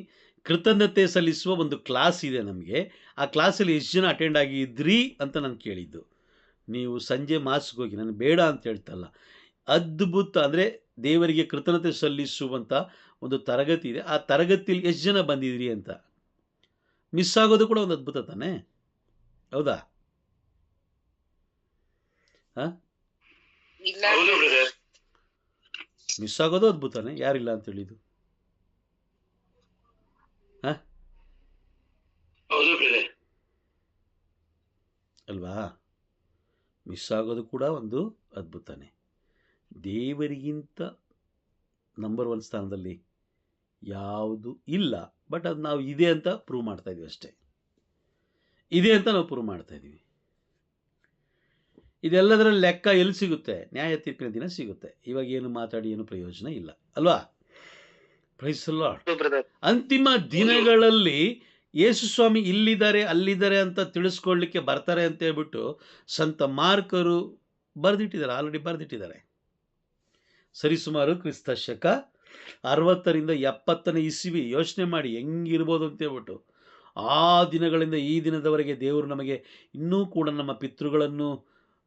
ಕೃತಜ್ಞತೆ ಸಲ್ಲಿಸುವ ಒಂದು ಕ್ಲಾಸ್ ಇದೆ ನಮಗೆ. ಆ ಕ್ಲಾಸಲ್ಲಿ ಎಷ್ಟು ಜನ ಅಟೆಂಡ್ ಆಗಿದ್ರಿ ಅಂತ ನಾನು ಕೇಳಿದ್ದು. ನೀವು ಸಂಜೆ ಮಾಸ್ಗೆ ಹೋಗಿ, ನಾನು ಬೇಡ ಅಂತ ಹೇಳ್ತಲ್ಲ. ಅದ್ಭುತ ಅಂದರೆ ದೇವರಿಗೆ ಕೃತಜ್ಞತೆ ಸಲ್ಲಿಸುವಂಥ ಒಂದು ತರಗತಿ ಇದೆ. ಆ ತರಗತಿಯಲ್ಲಿ ಎಷ್ಟು ಜನ ಬಂದಿದ್ರಿ ಅಂತ. ಮಿಸ್ ಆಗೋದು ಕೂಡ ಒಂದು ಅದ್ಭುತ ತಾನೆ? ಹೌದಾ? ಮಿಸ್ ಆಗೋದು ಅದ್ಭುತನೇ. ಯಾರಿಲ್ಲ ಅಂತ ಹೇಳಿದ್ದು? ಅಲ್ವಾ? ಮಿಸ್ ಆಗೋದು ಕೂಡ ಒಂದು ಅದ್ಭುತನೇ. ದೇವರಿಗಿಂತ ನಂಬರ್ 1 ಸ್ಥಾನದಲ್ಲಿ ಯಾವುದು ಇಲ್ಲ. ಬಟ್ ಅದು ನಾವು ಇದೆ ಅಂತ ಪ್ರೂವ್ ಮಾಡ್ತಾ ಇದೀವಿ ಅಷ್ಟೇ. ಇದೆ ಅಂತ ನಾವು ಪ್ರೂವ್ ಮಾಡ್ತಾ ಇದ್ದೀವಿ. ಇದೆಲ್ಲದರ ಲೆಕ್ಕ ಎಲ್ಲಿ ಸಿಗುತ್ತೆ? ನ್ಯಾಯ ತೀರ್ಪಿನ ದಿನ ಸಿಗುತ್ತೆ. ಇವಾಗ ಏನು ಮಾತಾಡಿ ಏನು ಪ್ರಯೋಜನ ಇಲ್ಲ ಅಲ್ವಾ? Praise the lord. ಅಂತಿಮ ದಿನಗಳಲ್ಲಿ ಯೇಸು ಸ್ವಾಮಿ ಇಲ್ಲಿದ್ದಾರೆ ಅಲ್ಲಿದ್ದಾರೆ ಅಂತ ತಿಳಿಸ್ಕೊಳ್ಳಿಕ್ಕೆ ಬರ್ತಾರೆ ಅಂತ ಹೇಳ್ಬಿಟ್ಟು ಸಂತ ಮಾರ್ಕರು ಆಲ್ರೆಡಿ ಬರೆದಿಟ್ಟಿದ್ದಾರೆ. ಸರಿಸುಮಾರು ಕ್ರಿಸ್ತ ಶಕ 60ರಿಂದ 70ನೇ ಇಸವಿ. ಯೋಚನೆ ಮಾಡಿ ಹೆಂಗಿರ್ಬೋದು ಅಂತ ಹೇಳ್ಬಿಟ್ಟು. ಆ ದಿನಗಳಿಂದ ಈ ದಿನದವರೆಗೆ ದೇವರು ನಮಗೆ ಇನ್ನೂ ಕೂಡ ನಮ್ಮ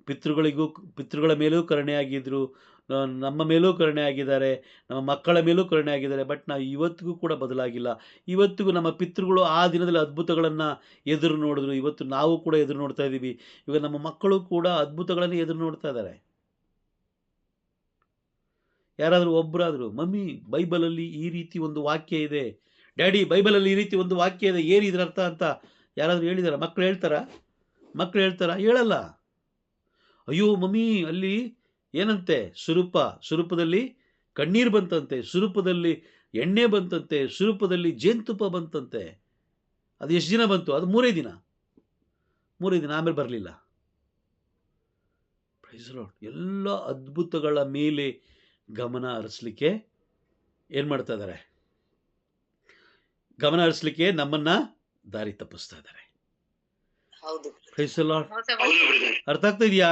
ಪಿತೃಗಳ ಮೇಲೂ ಕರುಣೆಯಾಗಿದ್ದರು, ನಮ್ಮ ಮೇಲೂ ಕರುಣೆ ಆಗಿದ್ದಾರೆ, ನಮ್ಮ ಮಕ್ಕಳ ಮೇಲೂ ಕರುಣೆ ಆಗಿದ್ದಾರೆ. ಬಟ್ ನಾವು ಇವತ್ತಿಗೂ ಕೂಡ ಬದಲಾಗಿಲ್ಲ. ಇವತ್ತಿಗೂ ನಮ್ಮ ಪಿತೃಗಳು ಆ ದಿನದಲ್ಲಿ ಅದ್ಭುತಗಳನ್ನು ಎದುರು ನೋಡಿದ್ರು. ಇವತ್ತು ನಾವು ಕೂಡ ಎದುರು ನೋಡ್ತಾ ಇದ್ದೀವಿ. ಇವಾಗ ನಮ್ಮ ಮಕ್ಕಳು ಕೂಡ ಅದ್ಭುತಗಳನ್ನು ಎದುರು ನೋಡ್ತಾ ಇದ್ದಾರೆ. ಯಾರಾದರೂ ಒಬ್ಬರಾದರೂ, ಮಮ್ಮಿ ಬೈಬಲಲ್ಲಿ ಈ ರೀತಿ ಒಂದು ವಾಕ್ಯ ಇದೆ, ಡ್ಯಾಡಿ ಬೈಬಲಲ್ಲಿ ಈ ರೀತಿ ಒಂದು ವಾಕ್ಯ ಇದೆ, ಏನು ಇದ್ರ ಅರ್ಥ ಅಂತ ಯಾರಾದರೂ ಹೇಳಿದಾರ? ಮಕ್ಕಳು ಹೇಳ್ತಾರಾ? ಹೇಳಲ್ಲ. ಅಯ್ಯೋ ಮಮ್ಮಿ, ಅಲ್ಲಿ ಏನಂತೆ, ಸುರೂಪದಲ್ಲಿ ಕಣ್ಣೀರು ಬಂತಂತೆ, ಸುರೂಪದಲ್ಲಿ ಎಣ್ಣೆ ಬಂತಂತೆ, ಸುರೂಪದಲ್ಲಿ ಜೇನುತುಪ್ಪ ಬಂತಂತೆ. ಅದು ಎಷ್ಟು ದಿನ ಬಂತು? ಅದು 3 ದಿನ, ಆಮೇಲೆ ಬರಲಿಲ್ಲ. Praise the lord. ಎಲ್ಲ ಅದ್ಭುತಗಳ ಮೇಲೆ ಗಮನ ಹರಿಸ್ಲಿಕ್ಕೆ ಏನು ಮಾಡ್ತಾ ಇದ್ದಾರೆ? ಗಮನ ಹರಿಸ್ಲಿಕ್ಕೆ ನಮ್ಮನ್ನು ದಾರಿ ತಪ್ಪಿಸ್ತಾ ಇದ್ದಾರೆ. ಹೌದು ಪ್ರೈಸ್ ದಿ ಲಾರ್ಡ್. ಮೋಸ ಹೌದು ಬ್ರದರ್. ಅರ್ಥ ಆಗ್ತಾ ಇದೆಯಾ?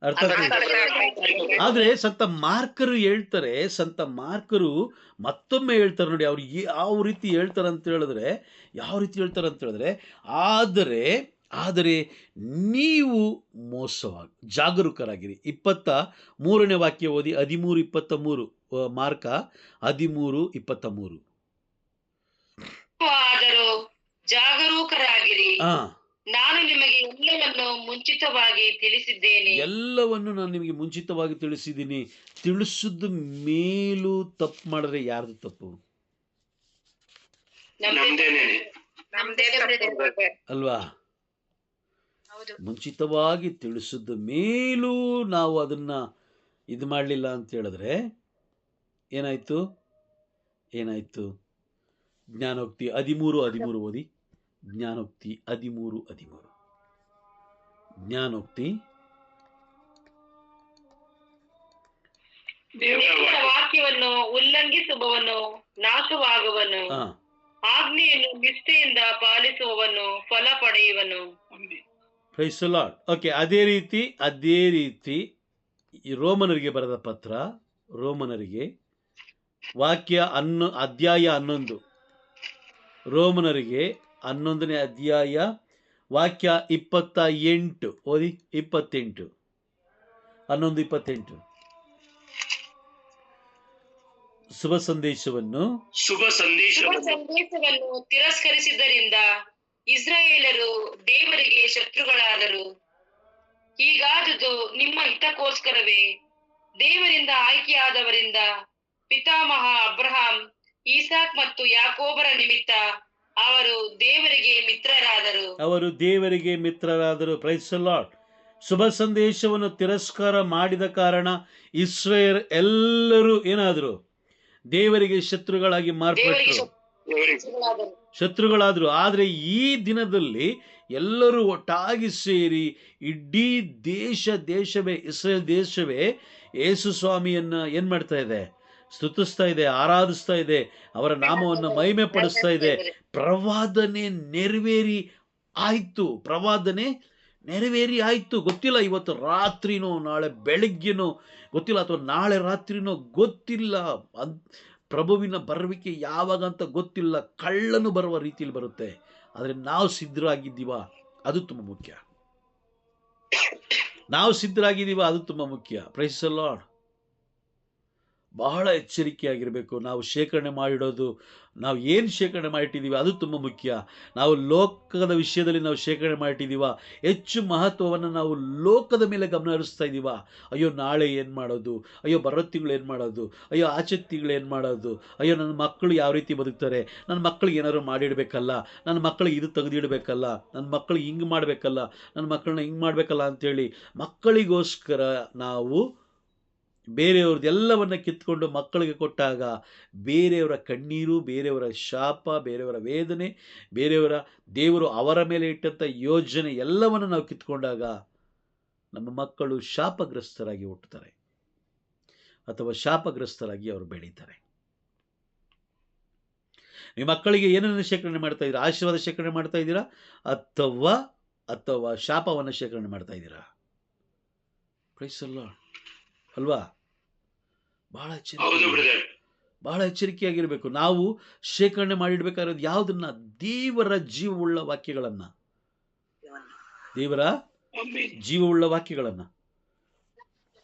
ಅರ್ಥ ಆಗ್ತಾ ಇದೆ. ಆದ್ರೆ ಸಂತ ಮಾರ್ಕರು ಹೇಳ್ತಾರೆ, ಸಂತ ಮಾರ್ಕರು ಮತ್ತೊಮ್ಮೆ ಹೇಳ್ತಾರೆ ನೋಡಿ, ಅವ್ರು ಯಾವ ರೀತಿ ಹೇಳ್ತಾರೆ ಅಂತ ಹೇಳಿದ್ರೆ, ಆದರೆ ನೀವು ಮೋಸವಾಗಿ ಜಾಗರೂಕರಾಗಿರಿ. 23ನೇ ವಾಕ್ಯ ಓದಿ, 13:23. ಮಾರ್ಕ 13:23. ಆದರೂ ಜಾಗರೂಕರಾಗಿರಿ, ಹಾ, ನಾನು ನಿಮಗೆ ಎಲ್ಲವನ್ನು ಮುಂಚಿತವಾಗಿ ತಿಳಿಸಿದ್ದೇನೆ. ಎಲ್ಲವನ್ನು ನಾನು ನಿಮಗೆ ಮುಂಚಿತವಾಗಿ ತಿಳಿಸಿದ್ದೀನಿ. ತಿಳಿಸಿದ ಮೇಲೂ ತಪ್ಪು ಮಾಡಿದ್ರೆ ಯಾರ್ದು ತಪ್ಪು? ನಮ್ದೇನೆ. ನಮ್ದೇ ತಪ್ಪು. ಅಲ್ವಾ? ಹೌದು. ಮುಂಚಿತವಾಗಿ ತಿಳಿಸಿದ ಮೇಲೂ ನಾವು ಅದನ್ನ ಇದು ಮಾಡಲಿಲ್ಲ ಅಂತ ಹೇಳಿದ್ರೆ ಏನಾಯ್ತು? ಜ್ಞಾನೋಕ್ತಿ 13:13 ಓದಿ. ಜ್ಞಾನೋಕ್ತಿ 13:13. ಜ್ಞಾನೋಕ್ತಿ ದೇವರ ವಾಕ್ಯವನ್ನು ಉಲ್ಲಂಘಿಸುವವನು ನಾಶವಾಗುವನು, ಹಾ, ಆಜ್ಞೆಯನ್ನು ನಿಷ್ಠೆಯಿಂದ ಪಾಲಿಸುವವನು ಫಲ ಪಡೆಯುವನು. Praise the lord. ಓಕೆ, ಅದೇ ರೀತಿ ಈ ರೋಮನರಿಗೆ ಬರೆದ ಪತ್ರ, ರೋಮನರಿಗೆ ಅಧ್ಯಾಯ 11, ರೋಮನರಿಗೆ 11ನೇ ಅಧ್ಯಾಯ ವಾಕ್ಯ 28 ಓದಿ. 28, 11:28. ಶುಭ ಸಂದೇಶವನ್ನು ತಿರಸ್ಕರಿಸಿದ್ದರಿಂದ ಇಸ್ರಾಯೇಲರು ದೇವರಿಗೆ ಶತ್ರುಗಳಾದರು. ಹೀಗಾದುದು ನಿಮ್ಮ ಹಿತಕ್ಕೋಸ್ಕರವೇ. ದೇವರಿಂದ ಆಯ್ಕೆಯಾದವರಿಂದ ಪಿತಾಮಹ ಅಬ್ರಹಾಂ, ಈಸಾಕ್ ಮತ್ತು ಯಾಕೋಬರ ನಿಮಿತ್ತ ಅವರು ದೇವರಿಗೆ ಮಿತ್ರರಾದರು. Praise the Lord. ಶುಭ ಸಂದೇಶವನ್ನು ತಿರಸ್ಕಾರ ಮಾಡಿದ ಕಾರಣ ಇಸ್ರಾಯೇಲ್ ಎಲ್ಲರೂ ಏನಾದ್ರು? ದೇವರಿಗೆ ಶತ್ರುಗಳಾಗಿ ಶತ್ರುಗಳಾದ್ರು. ಆದರೆ ಈ ದಿನದಲ್ಲಿ ಎಲ್ಲರೂ ಒಟ್ಟಾಗಿ ಸೇರಿ ಇಡೀ ದೇಶವೇ, ಇಸ್ರೇಲ್ ದೇಶವೇ ಯೇಸು ಸ್ವಾಮಿಯನ್ನ ಏನ್ ಮಾಡ್ತಾ ಇದೆ? ಸ್ತುತಿಸ್ತಾ ಇದೆ, ಆರಾಧಿಸ್ತಾ ಇದೆ, ಅವರ ನಾಮವನ್ನು ಮಹಿಮೆ ಪಡಿಸ್ತಾ ಇದೆ. ಪ್ರವಾದನೆ ನೆರವೇರಿ ಆಯ್ತು. ಗೊತ್ತಿಲ್ಲ ಇವತ್ತು ರಾತ್ರಿನೋ ನಾಳೆ ಬೆಳಗ್ಗೆನೋ ಗೊತ್ತಿಲ್ಲ, ಅಥವಾ ನಾಳೆ ರಾತ್ರಿನೋ ಗೊತ್ತಿಲ್ಲ. ಪ್ರಭುವಿನ ಬರುವಿಕೆ ಯಾವಾಗ ಅಂತ ಗೊತ್ತಿಲ್ಲ. ಕಳ್ಳನು ಬರುವ ರೀತಿಯಲ್ಲಿ ಬರುತ್ತೆ. ಆದರೆ ನಾವು ಸಿದ್ಧರಾಗಿದ್ದೀವ, ಅದು ತುಂಬ ಮುಖ್ಯ. Praise the lord. ಬಹಳ ಎಚ್ಚರಿಕೆಯಾಗಿರಬೇಕು. ನಾವು ಶೇಖರಣೆ ಮಾಡಿಡೋದು, ನಾವು ಏನು ಶೇಖರಣೆ ಮಾಡಿಟ್ಟಿದ್ದೀವಿ ಅದು ತುಂಬ ಮುಖ್ಯ. ನಾವು ಲೋಕದ ವಿಷಯದಲ್ಲಿ ನಾವು ಶೇಖರಣೆ ಮಾಡಿಟ್ಟಿದ್ದೀವ, ಹೆಚ್ಚು ಮಹತ್ವವನ್ನು ನಾವು ಲೋಕದ ಮೇಲೆ ಗಮನ ಹರಿಸ್ತಾ ಇದ್ದೀವ. ಅಯ್ಯೋ ನಾಳೆ ಏನು ಮಾಡೋದು, ಅಯ್ಯೋ ಬರೋ ತಿಂಗಳು ಏನು ಮಾಡೋದು, ಅಯ್ಯೋ ಆಚೆ ತಿಂಗಳು ಏನು ಮಾಡೋದು, ಅಯ್ಯೋ ನನ್ನ ಮಕ್ಕಳು ಯಾವ ರೀತಿ ಬದುಕ್ತಾರೆ, ನನ್ನ ಮಕ್ಕಳಿಗೆ ಏನಾದ್ರು ಮಾಡಿಡಬೇಕಲ್ಲ, ನನ್ನ ಮಕ್ಕಳಿಗೆ ಇದು ತೆಗೆದಿಡಬೇಕಲ್ಲ, ನನ್ನ ಮಕ್ಕಳಿಗೆ ಹಿಂಗೆ ಮಾಡಬೇಕಲ್ಲ, ನನ್ನ ಮಕ್ಕಳನ್ನ ಹಿಂಗೆ ಮಾಡಬೇಕಲ್ಲ ಅಂಥೇಳಿ ಮಕ್ಕಳಿಗೋಸ್ಕರ ನಾವು ಬೇರೆಯವ್ರದ್ದೆಲ್ಲವನ್ನ ಕಿತ್ಕೊಂಡು ಮಕ್ಕಳಿಗೆ ಕೊಟ್ಟಾಗ ಬೇರೆಯವರ ಕಣ್ಣೀರು, ಬೇರೆಯವರ ಶಾಪ, ಬೇರೆಯವರ ವೇದನೆ, ದೇವರು ಅವರ ಮೇಲೆ ಇಟ್ಟಂಥ ಯೋಜನೆ ಎಲ್ಲವನ್ನು ನಾವು ಕಿತ್ಕೊಂಡಾಗ ನಮ್ಮ ಮಕ್ಕಳು ಶಾಪಗ್ರಸ್ತರಾಗಿ ಹುಟ್ಟುತ್ತಾರೆ ಅಥವಾ ಶಾಪಗ್ರಸ್ತರಾಗಿ ಅವರು ಬೆಳೀತಾರೆ. ನಿಮ್ಮ ಮಕ್ಕಳಿಗೆ ಏನನ್ನು ಶೇಖರಣೆ ಮಾಡ್ತಾ ಇದ್ದೀರಾ? ಆಶೀರ್ವಾದ ಶೇಖರಣೆ ಮಾಡ್ತಾ ಇದ್ದೀರಾ ಅಥವಾ ಶಾಪವನ್ನು ಶೇಖರಣೆ ಮಾಡ್ತಾ ಇದ್ದೀರಾ? Praise the lord. ಅಲ್ವಾ? ಬಹಳ ಎಚ್ಚರಿಕೆಯಾಗಿರ್ಬೇಕು. ನಾವು ಶೇಖರಣೆ ಮಾಡಿಡ್ಬೇಕಾಗಿರೋದು ಯಾವುದನ್ನ? ದೇವರ ಜೀವವುಳ್ಳ ವಾಕ್ಯಗಳನ್ನ,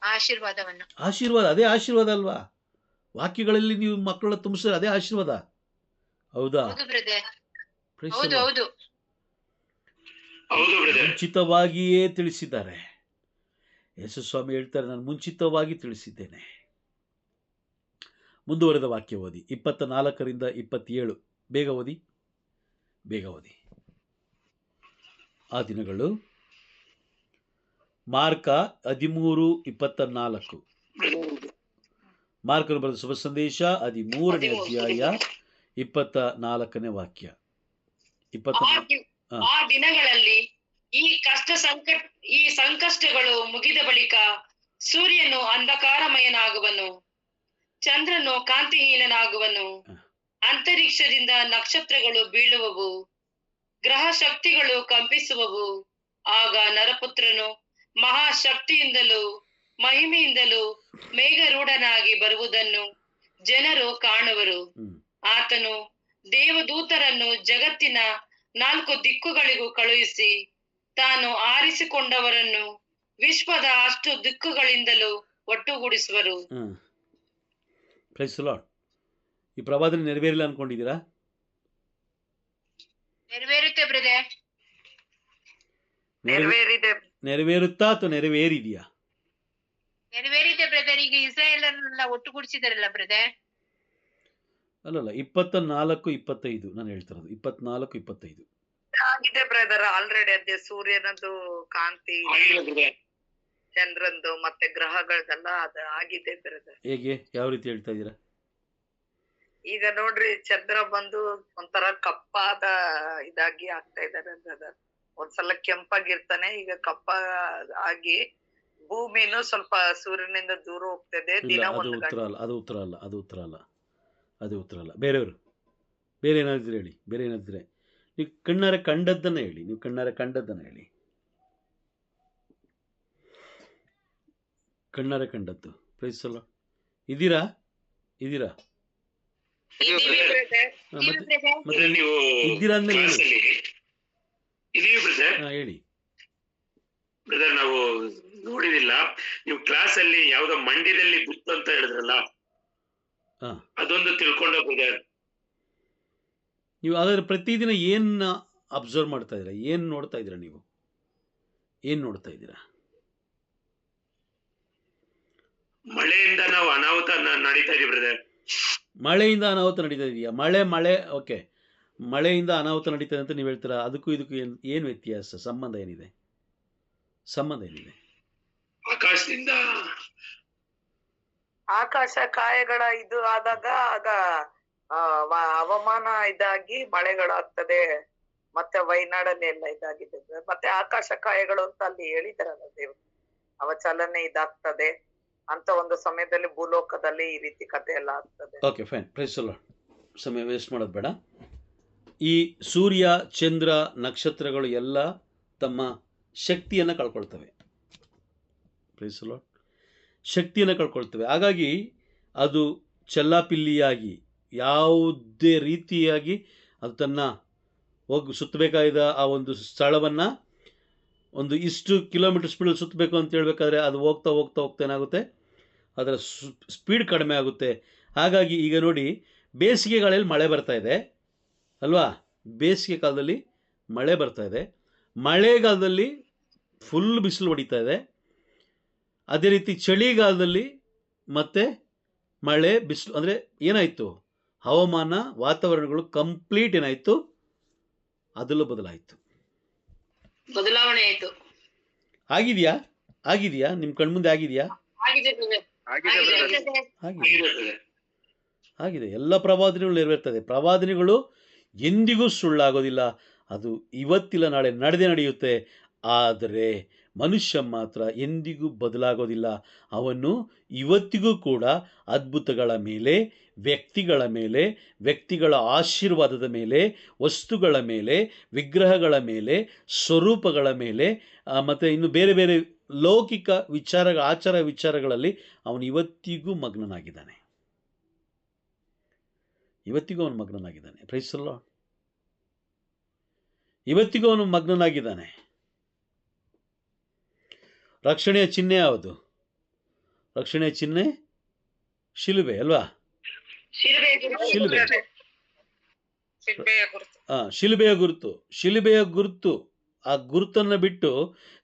ಆಶೀರ್ವಾದ. ಅದೇ ಆಶೀರ್ವಾದ ಅಲ್ವಾ? ವಾಕ್ಯಗಳಲ್ಲಿ ನೀವು ಮಕ್ಕಳನ್ನ ತುಂಬಿಸಿದ್ರೆ ಅದೇ ಆಶೀರ್ವಾದ. ಹೌದಾ? ಮುಂಚಿತವಾಗಿಯೇ ತಿಳಿಸಿದ್ದಾರೆ. ಯೇಸು ಸ್ವಾಮಿ ಹೇಳ್ತಾರೆ, ನಾನು ಮುಂಚಿತವಾಗಿ ತಿಳಿಸಿದ್ದೇನೆ. ಮುಂದುವರೆದ ವಾಕ್ಯ ಓದಿ, 24ರಿಂದ 27. ಬೇಗ ಓದಿ. ಆ ದಿನಗಳು ಮಾರ್ಕ 13:24. ಮಾರ್ಕನು ಬರೆದ ಶುಭ ಸಂದೇಶ 13ನೇ ಅಧ್ಯಾಯ 24ನೇ ವಾಕ್ಯ. ಆ ದಿನಗಳಲ್ಲಿ ಈ ಸಂಕಷ್ಟಗಳು ಮುಗಿದ ಬಳಿಕ ಸೂರ್ಯನು ಅಂಧಕಾರಮಯನಾಗುವನು, ಚಂದ್ರನು ಕಾಂತಿಹೀನನಾಗುವನು, ಅಂತರಿಕ್ಷದಿಂದ ನಕ್ಷತ್ರಗಳು ಬೀಳುವವು, ಗ್ರಹ ಶಕ್ತಿಗಳು ಕಂಪಿಸುವವು. ಆಗ ನರಪುತ್ರನು ಮಹಾಶಕ್ತಿಯಿಂದಲೂ ಮಹಿಮೆಯಿಂದಲೂ ಮೇಘರೂಢನಾಗಿ ಬರುವುದನ್ನು ಜನರು ಕಾಣುವರು. ಆತನು ದೇವದೂತರನ್ನು ಜಗತ್ತಿನ 4 ದಿಕ್ಕುಗಳಿಗೂ ಕಳುಹಿಸಿ ತಾನು ಆರಿಸಿಕೊಂಡವರನ್ನು ವಿಶ್ವದ ಅಷ್ಟು ದಿಕ್ಕುಗಳಿಂದಲೂ ಒಟ್ಟುಗೂಡಿಸುವರು. ಈ ಪ್ರವಾದನೆ ನೆರವೇರಿಲ್ಲ ಅನ್ಕೊಂಡಿದ್ದೀರಾ? ನೆರವೇರುತ್ತೆ ಬ್ರದರ್. ನೆರವೇರಿದೆ. ನೆರವೇರುತ್ತಾ ಅಥವಾ ನೆರವೇರಿದೆಯಾ? ನೆರವೇರಿದೆ ಬ್ರದರ್. ಈಗ ಇಸ್ರಾಯೇಲರನ್ನೆಲ್ಲ ಒಟ್ಟುಗೂಡಿಸಿದಾರಲ್ಲ ಬ್ರದರ್. ಅಲ್ಲಲ್ಲ, 24, 25 ನಾನು ಹೇಳ್ತಿರೋದು. 24, 25 ಆಗಿದೆ ಬ್ರದರ್. ಆಲ್ರೆಡಿ ಅದೇ ಸೂರ್ಯನದು ಕಾಂತಿ, ಚಂದ್ರಂದು ಮತ್ತೆ ಗ್ರಹಗಳದೆಲ್ಲ ಅದು ಆಗಿದೆ ಬ್ರದರ್. ಹೇಗೆ, ಯಾವ ರೀತಿ ಹೇಳ್ತಾ ಇದ್ದೀರಾ? ಈಗ ನೋಡ್ರಿ, ಚಂದ್ರ ಬಂದು ಒಂಥರ ಕಪ್ಪಾದ ಇದಾಗಿ ಆಗ್ತಾ ಇದಾರೆ ಬ್ರದರ್. ಒಂದ್ಸಲ ಕೆಂಪಾಗಿರ್ತಾನೆ, ಈಗ ಕಪ್ಪ ಆಗಿ ಭೂಮಿನೂ ಸ್ವಲ್ಪ ಸೂರ್ಯನಿಂದ ದೂರ ಹೋಗ್ತದೆ. ದಿನ ಅದು ಉತ್ತರ ಅಲ್ಲ, ಅದು ಉತ್ತರ ಅಲ್ಲ, ಅದು ಉತ್ತರ ಅಲ್ಲ, ಅದು ಉತ್ತರ ಅಲ್ಲ. ಬೇರೆಯವರು ಬೇರೆ ಏನಾದ್ರು ಹೇಳಿ, ಬೇರೆ ಏನಾದ್ರೆ ನೀವು ಕಣ್ಣಾರೆ ಕಂಡದ್ದನ್ನ ಹೇಳಿ, ನೀವು ಕಣ್ಣಾರೆ ಕಂಡದ್ದನ್ನ ಹೇಳಿ. ಕಣ್ಣಾರೆ ಕಂಡದ್ದು. ಪ್ರೈಸ್ ಅಲ್ಲ, ಇದ್ದೀರಾ? ಇದ್ದೀರಾ? ಮತ್ತೆ ನೀವು ಇದ್ದೀರಾ ಅಂದ್ಮೇಲೆ ಹೇಳಿ ಹೇಳಿ ಬ್ರದರ್. ನಾವು ನೋಡಿದಿಲ್ಲ, ನೀವು ಕ್ಲಾಸ್ ಅಲ್ಲಿ ಯಾವ್ದೋ ಮಂಡ್ಯದಲ್ಲಿ ಗುತ್ತು ಅಂತ ಹೇಳಿದ್ರಲ್ಲ, ಅದೊಂದು ತಿಳ್ಕೊಂಡ ಬ್ರದರ್. ನೀವು ಹಾಗಾದ್ರೆ ಪ್ರತಿದಿನ ಏನ್ ಅಬ್ಸರ್ವ್ ಮಾಡ್ತಾ ಇದ್ದೀರಾ? ಏನ್ ನೋಡ್ತಾ ಇದ್ದೀರಾ? ನೀವು ಏನ್ ನೋಡ್ತಾ ಇದ್ದೀರಾ? ಮಳೆಯಿಂದ ನಾವು ಅನಾಹುತ ನಡೀತಾ ಇದೀವಿ ಬ್ರದರ್. ಮಳೆಯಿಂದ ಅನಾಹುತ ನಡೀತಾ ಇದೆಯಾ? ಮಳೆ ಓಕೆ, ಮಳೆಯಿಂದ ಅನಾಹುತ ನಡೀತದೆ ಅಂತ ನೀವು ಹೇಳ್ತೀರಾ. ಅದಕ್ಕೂ ಇದಕ್ಕೂ ಏನು ವ್ಯತ್ಯಾಸ? ಸಂಬಂಧ ಏನಿದೆ? ಸಂಬಂಧ ಏನಿದೆ? ಆಕಾಶದಿಂದ ಆಕಾಶ ಕಾಯಗಳ ಇದು ಆದಾಗ ಆಗ ಹವಾಮಾನ ಇದಾಗಿ ಮಳೆಗಳಾಗ್ತದೆ. ಮತ್ತೆ ವಯನಾಡಲ್ಲಿ ಎಲ್ಲ ಇದಾಗಿದೆ. ಮತ್ತೆ ಆಕಾಶ ಕಾಯಗಳು ಅಂತ ಅಲ್ಲಿ ಹೇಳಿದಾರಲ್ಲ ದೇವ್ರು, ಅವ ಚಲನೆ ಇದಾಗ್ತದೆ ಅಂತ ಒಂದು ಸಮಯದಲ್ಲಿ ಭೂಲೋಕದಲ್ಲಿ ಈ ರೀತಿ ಕಥೆ ಎಲ್ಲ ಆಗ್ತದೆ. Okay fine, praise the lord. ಸಮಯ ವೇಸ್ಟ್ ಮಾಡೋದು ಬೇಡ. ಈ ಸೂರ್ಯ, ಚಂದ್ರ, ನಕ್ಷತ್ರಗಳು ಎಲ್ಲ ತಮ್ಮ ಶಕ್ತಿಯನ್ನು ಕಳ್ಕೊಳ್ತವೆ. Price the lord. ಶಕ್ತಿಯನ್ನು ಕಳ್ಕೊಳ್ತವೆ. ಹಾಗಾಗಿ ಅದು ಚೆಲ್ಲಾಪಿಲ್ಲಿಯಾಗಿ ಯಾವುದೇ ರೀತಿಯಾಗಿ ಅದು ತನ್ನ ಸುತ್ತಬೇಕಾದ ಆ ಒಂದು ಸ್ಥಳವನ್ನು ಒಂದು ಇಷ್ಟು ಕಿಲೋಮೀಟರ್ ಸ್ಪೀಡಲ್ಲಿ ಸುತ್ತಬೇಕು ಅಂತ ಹೇಳ್ಬೇಕಾದ್ರೆ ಅದು ಹೋಗ್ತಾ ಹೋಗ್ತಾ ಹೋಗ್ತಾ ಏನಾಗುತ್ತೆ, ಅದರ ಸ್ಪೀಡ್ ಕಡಿಮೆ ಆಗುತ್ತೆ. ಹಾಗಾಗಿ ಈಗ ನೋಡಿ, ಬೇಸಿಗೆಗಳಲ್ಲಿ ಮಳೆ ಬರ್ತಾ ಇದೆ ಅಲ್ವಾ? ಬೇಸಿಗೆ ಕಾಲದಲ್ಲಿ ಮಳೆ ಬರ್ತಾ ಇದೆ, ಮಳೆಗಾಲದಲ್ಲಿ ಫುಲ್ ಬಿಸಿಲು ಹೊಡಿತಾ ಇದೆ. ಅದೇ ರೀತಿ ಚಳಿಗಾಲದಲ್ಲಿ ಮತ್ತೆ ಮಳೆ ಬಿಸಿಲು, ಅಂದರೆ ಏನಾಯಿತು, ಹವಾಮಾನ ವಾತಾವರಣಗಳು ಕಂಪ್ಲೀಟ್ ಏನಾಯಿತು, ಅದರಲ್ಲೂ ಬದಲಾವಣೆ ಆಯಿತು. ಆಗಿದೆಯಾ? ಆಗಿದೆಯಾ? ನಿಮ್ಮ ಕಣ್ಮುಂದೆ ಆಗಿದೆಯಾ? ಆಗಿದೆ. ಎಲ್ಲ ಪ್ರವಾದನೆಗಳು ನೆರವೇರ್ತದೆ. ಪ್ರವಾದನೆಗಳು ಎಂದಿಗೂ ಸುಳ್ಳಾಗೋದಿಲ್ಲ. ಅದು ಇವತ್ತಿಲ್ಲ ನಾಳೆ ನಡೆಯುತ್ತೆ. ಆದರೆ ಮನುಷ್ಯ ಮಾತ್ರ ಎಂದಿಗೂ ಬದಲಾಗೋದಿಲ್ಲ. ಅವನು ಇವತ್ತಿಗೂ ಕೂಡ ಅದ್ಭುತಗಳ ಮೇಲೆ, ವ್ಯಕ್ತಿಗಳ ಮೇಲೆ, ವ್ಯಕ್ತಿಗಳ ಆಶೀರ್ವಾದದ ಮೇಲೆ, ವಸ್ತುಗಳ ಮೇಲೆ, ವಿಗ್ರಹಗಳ ಮೇಲೆ, ಸ್ವರೂಪಗಳ ಮೇಲೆ, ಮತ್ತು ಇನ್ನು ಬೇರೆ ಬೇರೆ ಲೌಕಿಕ ಆಚಾರ ವಿಚಾರಗಳಲ್ಲಿ ಅವನು ಇವತ್ತಿಗೂ ಮಗ್ನನಾಗಿದ್ದಾನೆ. ಇವತ್ತಿಗೂ ಅವನು ಮಗ್ನನಾಗಿದ್ದಾನೆ. Price the lord. ಇವತ್ತಿಗೂ ಅವನು ಮಗ್ನನಾಗಿದ್ದಾನೆ. ರಕ್ಷಣೆಯ ಚಿಹ್ನೆ ಯಾವುದು? ರಕ್ಷಣೆಯ ಚಿಹ್ನೆ ಶಿಲುಬೆ ಅಲ್ವಾ? ಶಿಲುಬೆಯ ಗುರುತು. ಶಿಲುಬೆಯ ಗುರುತು, ಆ ಗುರುತನ್ನು ಬಿಟ್ಟು,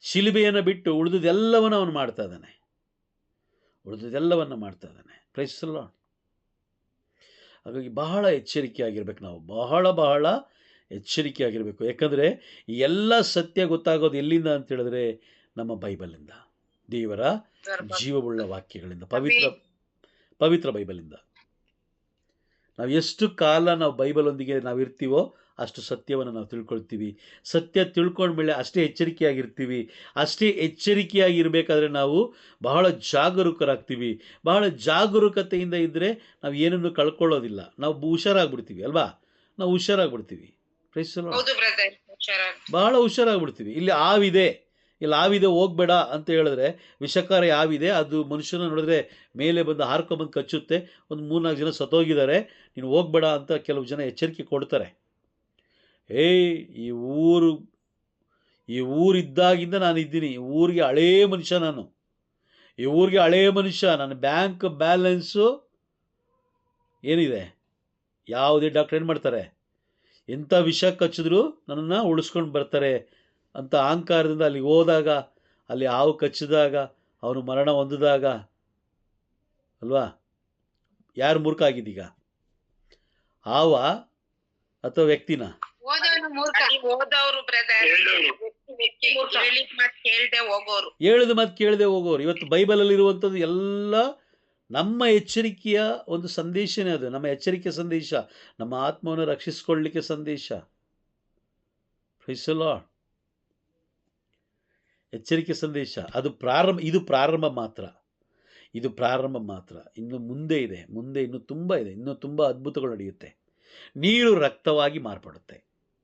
ಶಿಲುಬೆಯನ್ನು ಬಿಟ್ಟು ಉಳಿದುದೆಲ್ಲವನ್ನು ಅವನು ಮಾಡ್ತಾ ಇದ್ದಾನೆ. Praise the lord. ಹಾಗಾಗಿ ಬಹಳ ಎಚ್ಚರಿಕೆಯಾಗಿರ್ಬೇಕು ನಾವು, ಬಹಳ ಎಚ್ಚರಿಕೆಯಾಗಿರಬೇಕು. ಯಾಕಂದರೆ ಈ ಎಲ್ಲ ಸತ್ಯ ಗೊತ್ತಾಗೋದು ಎಲ್ಲಿಂದ ಅಂತ ಹೇಳಿದ್ರೆ ನಮ್ಮ ಬೈಬಲಿಂದ, ದೇವರ ಜೀವವುಳ್ಳ ವಾಕ್ಯಗಳಿಂದ, ಪವಿತ್ರ ಬೈಬಲಿಂದ. ನಾವು ಎಷ್ಟು ಕಾಲ ನಾವು ಬೈಬಲೊಂದಿಗೆ ನಾವು ಇರ್ತೀವೋ ಅಷ್ಟು ಸತ್ಯವನ್ನು ನಾವು ತಿಳ್ಕೊಳ್ತೀವಿ. ಸತ್ಯ ತಿಳ್ಕೊಂಡ್ಮೇಲೆ ಅಷ್ಟೇ ಎಚ್ಚರಿಕೆಯಾಗಿರ್ತೀವಿ. ಅಷ್ಟೇ ಎಚ್ಚರಿಕೆಯಾಗಿರಬೇಕಾದ್ರೆ ನಾವು ಬಹಳ ಜಾಗರೂಕರಾಗ್ತೀವಿ. ಬಹಳ ಜಾಗರೂಕತೆಯಿಂದ ಇದ್ದರೆ ನಾವು ಏನನ್ನು ಕಳ್ಕೊಳ್ಳೋದಿಲ್ಲ. ನಾವು ಹುಷಾರಾಗ್ಬಿಡ್ತೀವಿ ಅಲ್ವಾ? ನಾವು ಹುಷಾರಾಗ್ಬಿಡ್ತೀವಿ. ಹೌದು ಬ್ರದರ್, ಹುಷಾರಾಗಿ. ಬಹಳ ಹುಷಾರಾಗ್ಬಿಡ್ತೀವಿ. ಇಲ್ಲಿ ಹಾವಿದೆ, ಇಲ್ಲಿ ಹಾವಿದೆ ಹೋಗ್ಬೇಡ ಅಂತ ಹೇಳಿದ್ರೆ, ವಿಷಕಾರಿ ಹಾವಿದೆ, ಅದು ಮನುಷ್ಯನ ನೋಡಿದ್ರೆ ಮೇಲೆ ಬಂದು ಹಾರ್ಕೊಂಬಂದು ಕಚ್ಚುತ್ತೆ, ಒಂದು 3-4 ಜನ ಸತ್ತೋಗಿದ್ದಾರೆ, ನೀನು ಹೋಗ್ಬೇಡ ಅಂತ ಕೆಲವು ಜನ ಎಚ್ಚರಿಕೆ ಕೊಡ್ತಾರೆ. ಈ ಊರಿದ್ದಾಗಿಂದ ನಾನು ಇದ್ದೀನಿ, ಈ ಊರಿಗೆ ಹಳೇ ಮನುಷ್ಯ ನಾನು, ಈ ಊರಿಗೆ ಹಳೇ ಮನುಷ್ಯ. ನನ್ನ ಬ್ಯಾಂಕ್ ಬ್ಯಾಲೆನ್ಸು ಏನಿದೆ, ಯಾವುದೇ ಡಾಕ್ಟರ್ ಏನು ಮಾಡ್ತಾರೆ, ಎಂಥ ವಿಷ ಕಚ್ಚಿದ್ರು ನನ್ನನ್ನು ಉಳಿಸ್ಕೊಂಡು ಬರ್ತಾರೆ ಅಂತ ಅಹಂಕಾರದಿಂದ ಅಲ್ಲಿಗೆ ಹೋದಾಗ, ಅಲ್ಲಿ ಹಾವು ಕಚ್ಚಿದಾಗ, ಅವನು ಮರಣ ಹೊಂದಿದಾಗ ಅಲ್ವಾ, ಯಾರು ಮೂರ್ಖ ಆಗಿದ್ದೀಗ, ಹಾವ ಅಥವಾ ವ್ಯಕ್ತಿನ? ಓದೋರು ಬ್ರದರ್, ಹೇಳಿದ ಮಾತು ಕೇಳ್ದೆ ಹೋಗೋರು. ಹೇಳಿದ ಮಾತು ಕೇಳದೆ ಹೋಗೋರು. ಇವತ್ತು ಬೈಬಲಲ್ಲಿ ಇರುವಂಥದ್ದು ಎಲ್ಲ ನಮ್ಮ ಎಚ್ಚರಿಕೆಯ ಒಂದು ಸಂದೇಶನೇ. ಅದು ನಮ್ಮ ಎಚ್ಚರಿಕೆ ಸಂದೇಶ, ನಮ್ಮ ಆತ್ಮವನ್ನು ರಕ್ಷಿಸಿಕೊಳ್ಳಲಿಕ್ಕೆ ಸಂದೇಶ. Praise the lord. ಎಚ್ಚರಿಕೆ ಸಂದೇಶ ಅದು ಇದು ಪ್ರಾರಂಭ ಮಾತ್ರ, ಇದು ಪ್ರಾರಂಭ ಮಾತ್ರ. ಇನ್ನು ಮುಂದೆ ಇದೆ, ಮುಂದೆ ಇನ್ನೂ ತುಂಬ ಇದೆ, ಇನ್ನೂ ತುಂಬ ಅದ್ಭುತಗಳು ನಡೆಯುತ್ತೆ. ನೀರು ರಕ್ತವಾಗಿ ಮಾರ್ಪಡುತ್ತೆ,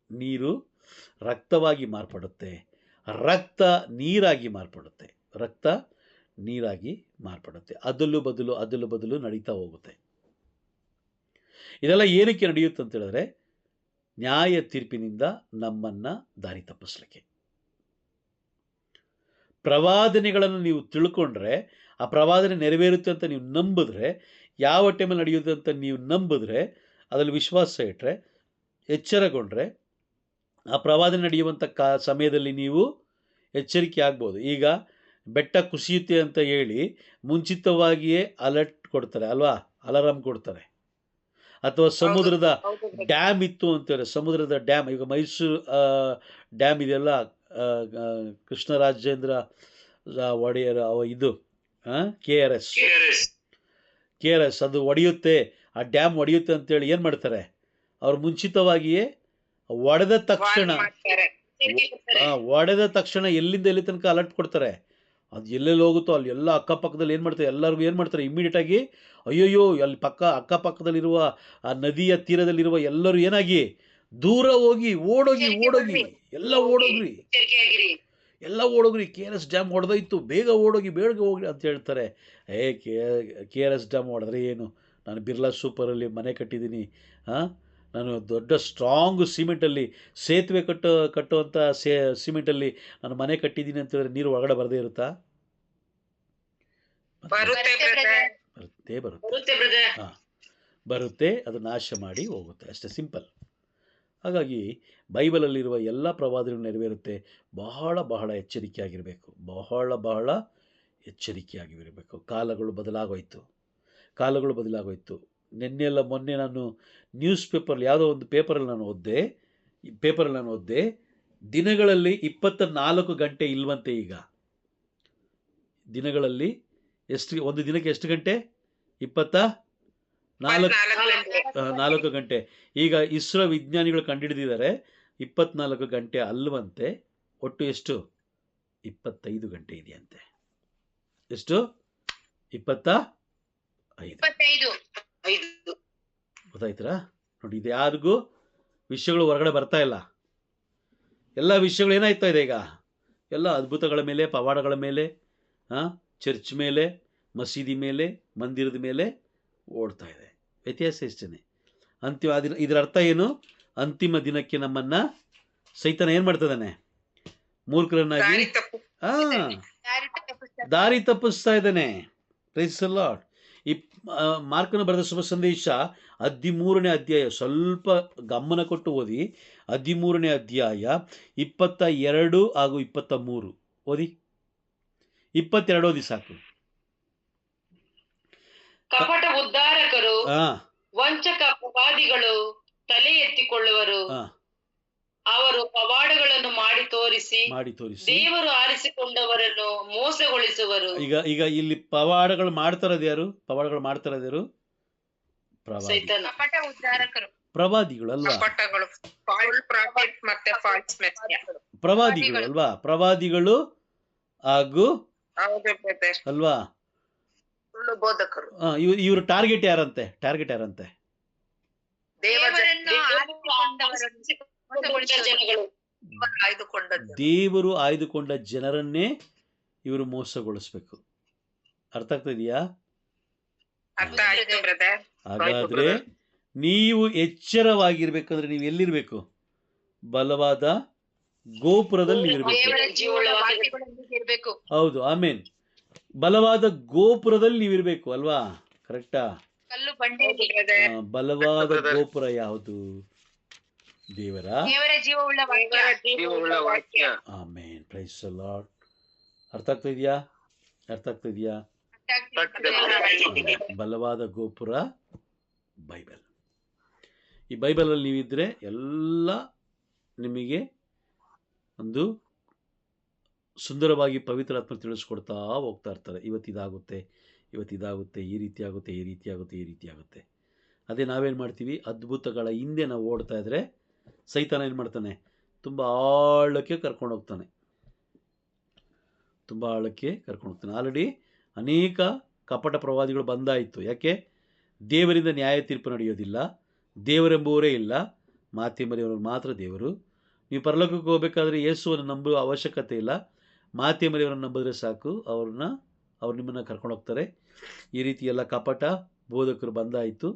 ನೀರು ರಕ್ತವಾಗಿ ಮಾರ್ಪಡುತ್ತೆ, ರಕ್ತ ನೀರಾಗಿ ಮಾರ್ಪಡುತ್ತೆ, ರಕ್ತ ನೀರಾಗಿ ಮಾರ್ಪಡುತ್ತೆ. ಅದಲು ಬದಲು ನಡೀತಾ ಹೋಗುತ್ತೆ. ಇದೆಲ್ಲ ಏನಕ್ಕೆ ನಡೆಯುತ್ತೆ ಅಂತ ಹೇಳಿದ್ರೆ, ನ್ಯಾಯ ತೀರ್ಪಿನಿಂದ ನಮ್ಮನ್ನು ದಾರಿ ತಪ್ಪಿಸ್ಲಿಕ್ಕೆ. ಪ್ರವಾದನೆಗಳನ್ನು ನೀವು ತಿಳ್ಕೊಂಡ್ರೆ, ಆ ಪ್ರವಾದನೆ ನೆರವೇರುತ್ತೆ ಅಂತ ನೀವು ನಂಬಿದ್ರೆ, ಯಾವ ಟೈಮಲ್ಲಿ ನಡೆಯುತ್ತೆ ಅಂತ ನೀವು ನಂಬಿದ್ರೆ, ಅದರಲ್ಲಿ ವಿಶ್ವಾಸ ಇಟ್ಟರೆ, ಎಚ್ಚರಗೊಂಡ್ರೆ, ಆ ಪ್ರವಾದನೆ ನಡೆಯುವಂಥ ಸಮಯದಲ್ಲಿ ನೀವು ಎಚ್ಚರಿಕೆ ಆಗ್ಬೋದು. ಈಗ ಬೆಟ್ಟ ಕುಸಿಯುತ್ತೆ ಅಂತ ಹೇಳಿ ಮುಂಚಿತವಾಗಿಯೇ ಅಲರ್ಟ್ ಕೊಡ್ತಾರೆ ಅಲ್ವಾ, ಅಲಾರಾಮ್ ಕೊಡ್ತಾರೆ. ಅಥವಾ ಸಮುದ್ರದ ಡ್ಯಾಮ್ ಇತ್ತು ಅಂತೇಳಿ, ಸಮುದ್ರದ ಡ್ಯಾಮ್, ಈಗ ಮೈಸೂರು ಡ್ಯಾಮ್ ಇದೆಲ್ಲ, ಕೃಷ್ಣರಾಜೇಂದ್ರ ಒಡೆಯರ್ ಇದು KRS ಅದು ಒಡೆಯುತ್ತೆ, ಆ ಡ್ಯಾಮ್ ಒಡೆಯುತ್ತೆ ಅಂತೇಳಿ ಏನು ಮಾಡ್ತಾರೆ, ಅವ್ರು ಮುಂಚಿತವಾಗಿಯೇ ಒಡೆದ ತಕ್ಷಣ ಎಲ್ಲಿಂದ ಎಲ್ಲಿ ತನಕ ಅಲರ್ಟ್ ಕೊಡ್ತಾರೆ. ಅದು ಎಲ್ಲೆಲ್ಲಿ ಹೋಗುತ್ತೋ ಅಲ್ಲಿ ಎಲ್ಲ ಅಕ್ಕಪಕ್ಕದಲ್ಲಿ ಏನು ಮಾಡ್ತಾರೆ, ಎಲ್ಲರಿಗೂ ಏನು ಮಾಡ್ತಾರೆ, ಇಮ್ಮಿಡಿಯೇಟಾಗಿ ಅಯ್ಯೋಯ್ಯೋ ಅಲ್ಲಿ ಅಕ್ಕಪಕ್ಕದಲ್ಲಿರುವ ಆ ನದಿಯ ತೀರದಲ್ಲಿರುವ ಎಲ್ಲರೂ ಏನಾಗಿ ದೂರ ಹೋಗಿ ಓಡೋಗಿ ಎಲ್ಲ ಓಡೋಗ್ರಿ, KRS ಡ್ಯಾಮ್ ಹೊಡೆದೋಯ್ತು, ಬೇಗ ಹೋಗಿ ಅಂತ ಹೇಳ್ತಾರೆ. KRS ಡ್ಯಾಮ್ ಹೊಡೆದ್ರೆ ಏನು, ನಾನು ಬಿರ್ಲಾ ಸೂಪರಲ್ಲಿ ಮನೆ ಕಟ್ಟಿದ್ದೀನಿ, ನಾನು ದೊಡ್ಡ ಸ್ಟ್ರಾಂಗ್ ಸಿಮೆಂಟಲ್ಲಿ ಸೇತುವೆ ಕಟ್ಟುವಂಥ ಸಿಮೆಂಟಲ್ಲಿ ನಾನು ಮನೆ ಕಟ್ಟಿದ್ದೀನಿ ಅಂತ ಹೇಳಿದ್ರೆ ನೀರು ಒಳಗಡೆ ಬರದೇ ಇರುತ್ತಾ? ಬರುತ್ತೆ, ಅದು ನಾಶ ಮಾಡಿ ಹೋಗುತ್ತೆ, ಅಷ್ಟೇ ಸಿಂಪಲ್. ಹಾಗಾಗಿ ಬೈಬಲಲ್ಲಿರುವ ಎಲ್ಲ ಪ್ರವಾದನೆಗಳು ನೆರವೇರುತ್ತೆ. ಬಹಳ ಎಚ್ಚರಿಕೆಯಾಗಿರಬೇಕು, ಬಹಳ ಎಚ್ಚರಿಕೆಯಾಗಿರಬೇಕು. ಕಾಲಗಳು ಬದಲಾಗೋಯ್ತು. ಮೊನ್ನೆ ನಾನು ನ್ಯೂಸ್ ಪೇಪರ್, ಯಾವುದೋ ಒಂದು ಪೇಪರಲ್ಲಿ ನಾನು ಓದಿದೆ, ದಿನಗಳಲ್ಲಿ 24 ಗಂಟೆ ಇಲ್ವಂತೆ. ಈಗ ದಿನಗಳಲ್ಲಿ ಒಂದು ದಿನಕ್ಕೆ ಎಷ್ಟು ಗಂಟೆ? 24 ಗಂಟೆ. ಈಗ ಇಸ್ರೋ ವಿಜ್ಞಾನಿಗಳು ಕಂಡುಹಿಡಿದಿದ್ದಾರೆ 24 ಗಂಟೆ ಅಲ್ವಂತೆ, ಒಟ್ಟು ಎಷ್ಟು? 25 ಗಂಟೆ ಇದೆಯಂತೆ. ಎಷ್ಟು? 25. ಗೊತ್ತಾಯ್ತರಾ? ನೋಡಿ, ಇದು ಯಾರಿಗೂ ವಿಷಯಗಳು ಹೊರಗಡೆ ಬರ್ತಾ ಇಲ್ಲ. ಎಲ್ಲ ವಿಷಯಗಳು ಏನಾಯ್ತಾ ಇದೆ ಈಗ, ಎಲ್ಲ ಅದ್ಭುತಗಳ ಮೇಲೆ, ಪವಾಡಗಳ ಮೇಲೆ, ಚರ್ಚ್ ಮೇಲೆ, ಮಸೀದಿ ಮೇಲೆ, ಮಂದಿರದ ಮೇಲೆ ಓಡ್ತಾ ಇದೆ. ವ್ಯತ್ಯಾಸ ಇಷ್ಟೇ. ಇದರ ಅರ್ಥ ಏನು? ಅಂತಿಮ ದಿನಕ್ಕೆ ನಮ್ಮನ್ನ ಸೈತಾನ ಏನು ಮಾಡ್ತದಾನೆ? ಮೂರ್ಖರನ್ನಾಗಿ ದಾರಿ ತಪ್ಪಿಸ್ತಾ ಇದ್ದಾನೆ. Praise the lord. ಈ ಮಾರ್ಕನ ಬರೆದ ಶುಭ ಸಂದೇಶ 13ನೇ ಅಧ್ಯಾಯ, ಸ್ವಲ್ಪ ಗಮನ ಕೊಟ್ಟು ಓದಿ. 13ನೇ ಅಧ್ಯಾಯ 22 ಹಾಗೂ 23 ಓದಿ. 22 ಓದಿ ಸಾಕು. ಕಪಟ ಉದ್ಧಾರಕರು, ವಂಚಕ ಪ್ರವಾದಿಗಳು ತಲೆ ಎತ್ತಿಕೊಳ್ಳುವರು. ಅವರು ಪವಾಡಗಳನ್ನು ಮಾಡಿ ತೋರಿಸಿ ದೇವರು ಆರಿಸಿಕೊಂಡವರನ್ನು ಮೋಸಗೊಳಿಸುವರು. ಈಗ ಇಲ್ಲಿ ಪವಾಡಗಳು ಮಾಡ್ತಾರದು ಯಾರು? ಪ್ರವಾದಿಗಳು ಅಲ್ವಾ? ಪ್ರವಾದಿಗಳು ಅಲ್ವಾ? ಪ್ರವಾದಿಗಳು ಹಾಗೂ ಅಲ್ವಾ? ಇವ್ರ ಟಾರ್ಗೆಟ್ ಯಾರಂತೆ? ಜನಗಳು ಆಯ್ದುಕೊಂಡ ಜನ. ದೇವರು ಆಯ್ದುಕೊಂಡ ಜನರನ್ನೇ ಇವರು ಮೋಸಗೊಳಿಸ್ಬೇಕು. ಅರ್ಥ ಆಗ್ತಾ ಇದೆಯಾ? ಅರ್ಥ ಆಯ್ತು ಬ್ರದರ್. ಹಾಗಾದ್ರೆ ನೀವು ಎಚ್ಚರವಾಗಿರ್ಬೇಕಂದ್ರೆ ನೀವು ಎಲ್ಲಿರ್ಬೇಕು? ಬಲವಾದ ಗೋಪುರದಲ್ಲಿ ನೀವಿರ್ಬೇಕು. ಹೌದು, ಆಮೇನ್. ಬಲವಾದ ಗೋಪುರದಲ್ಲಿ ನೀವಿರ್ಬೇಕು ಅಲ್ವಾ? ಕರೆಕ್ಟಾ? ಬಲವಾದ ಗೋಪುರ ಯಾವುದು? ದೇವರ ಜೀವವುಳ್ಳ ವಾಕ್ಯ. ಆಮೇನ್. Praise the Lord. ಅರ್ಥ ಆಗ್ತಾ ಇದೆಯಾ? ಅರ್ಥ ಆಗ್ತಾ ಇದೆಯಾ? ಬಲವಾದ ಗೋಪುರ ಬೈಬಲ್. ಈ ಬೈಬಲಲ್ಲಿ ನೀವಿದ್ರೆ ಎಲ್ಲ ನಿಮಗೆ ಒಂದು ಸುಂದರವಾಗಿ ಪವಿತ್ರಾತ್ಮ ತಿಳಿಸ್ಕೊಡ್ತಾ ಹೋಗ್ತಾ ಇರ್ತಾರೆ. ಇವತ್ತಿದಾಗುತ್ತೆ, ಇವತ್ತಿದಾಗುತ್ತೆ, ಈ ರೀತಿ ಆಗುತ್ತೆ, ಈ ರೀತಿ ಆಗುತ್ತೆ, ಈ ರೀತಿ ಆಗುತ್ತೆ. ಅದೇ ನಾವೇನು ಮಾಡ್ತೀವಿ? ಅದ್ಭುತಗಳ ಹಿಂದೆ ನಾವು ಓಡ್ತಾ ಇದ್ರೆ ಸೈತಾನ ಏನು ಮಾಡ್ತಾನೆ? ತುಂಬ ಆಳಕ್ಕೆ ಕರ್ಕೊಂಡು ಹೋಗ್ತಾನೆ. ತುಂಬ ಆಳಕ್ಕೆ ಕರ್ಕೊಂಡು ಹೋಗ್ತಾನೆ. ಆಲ್ರೆಡಿ ಅನೇಕ ಕಪಟ ಪ್ರವಾದಿಗಳು ಬಂದಾಯಿತು. ಯಾಕೆ? ದೇವರಿಂದ ನ್ಯಾಯ ತೀರ್ಪು ನಡೆಯೋದಿಲ್ಲ, ದೇವರೆಂಬುವರೇ ಇಲ್ಲ, ಮಾತೆಮರಿಯವರು ಮಾತ್ರ ದೇವರು. ನೀವು ಪರಲೋಕಕ್ಕೆ ಹೋಗಬೇಕಾದ್ರೆ ಯೇಸುವನ್ನು ನಂಬುವ ಅವಶ್ಯಕತೆ ಇಲ್ಲ, ಮಾತೆಮರಿಯವರನ್ನು ನಂಬಿದ್ರೆ ಸಾಕು, ಅವ್ರು ನಿಮ್ಮನ್ನು ಕರ್ಕೊಂಡು ಹೋಗ್ತಾರೆ. ಈ ರೀತಿ ಎಲ್ಲ ಕಪಟ ಬೋಧಕರು ಬಂದಾಯಿತು.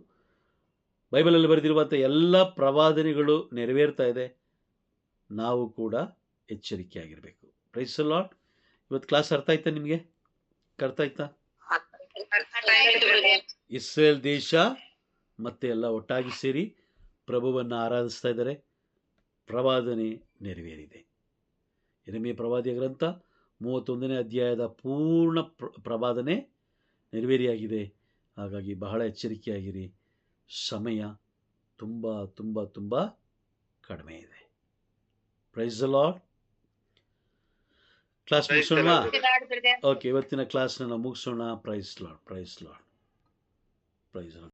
ಬೈಬಲಲ್ಲಿ ಬರೆದಿರುವಂಥ ಎಲ್ಲ ಪ್ರವಾದನೆಗಳು ನೆರವೇರ್ತಾ ಇದೆ. ನಾವು ಕೂಡ ಎಚ್ಚರಿಕೆಯಾಗಿರಬೇಕು. Praise the Lord. ಇವತ್ತು ಕ್ಲಾಸ್ ಅರ್ಥ ಆಯ್ತಾ ನಿಮಗೆ? ಅರ್ಥ ಆಯ್ತಾ? ಇಸ್ರೇಲ್ ದೇಶ ಮತ್ತೆ ಎಲ್ಲ ಒಟ್ಟಾಗಿ ಸೇರಿ ಪ್ರಭುವನ್ನು ಆರಾಧಿಸ್ತಾ ಇದ್ದಾರೆ. ಪ್ರವಾದನೆ ನೆರವೇರಿದೆ. ಯೆರೆಮೀಯ ಪ್ರವಾದಿಯ ಗ್ರಂಥ 31ನೇ ಅಧ್ಯಾಯದ ಪೂರ್ಣ ಪ್ರವಾದನೆ ನೆರವೇರಿಯಾಗಿದೆ. ಹಾಗಾಗಿ ಬಹಳ ಎಚ್ಚರಿಕೆಯಾಗಿರಿ. ಸಮಯ ತುಂಬ ತುಂಬ ತುಂಬ ಕಡಿಮೆ ಇದೆ. Praise the lord. ಕ್ಲಾಸ್ ಮುಗಿಸೋಣ. ಓಕೆ, ಇವತ್ತಿನ ಕ್ಲಾಸ್ನ ನಾವು ಮುಗಿಸೋಣ. Praise lord, praise lord, praise lord.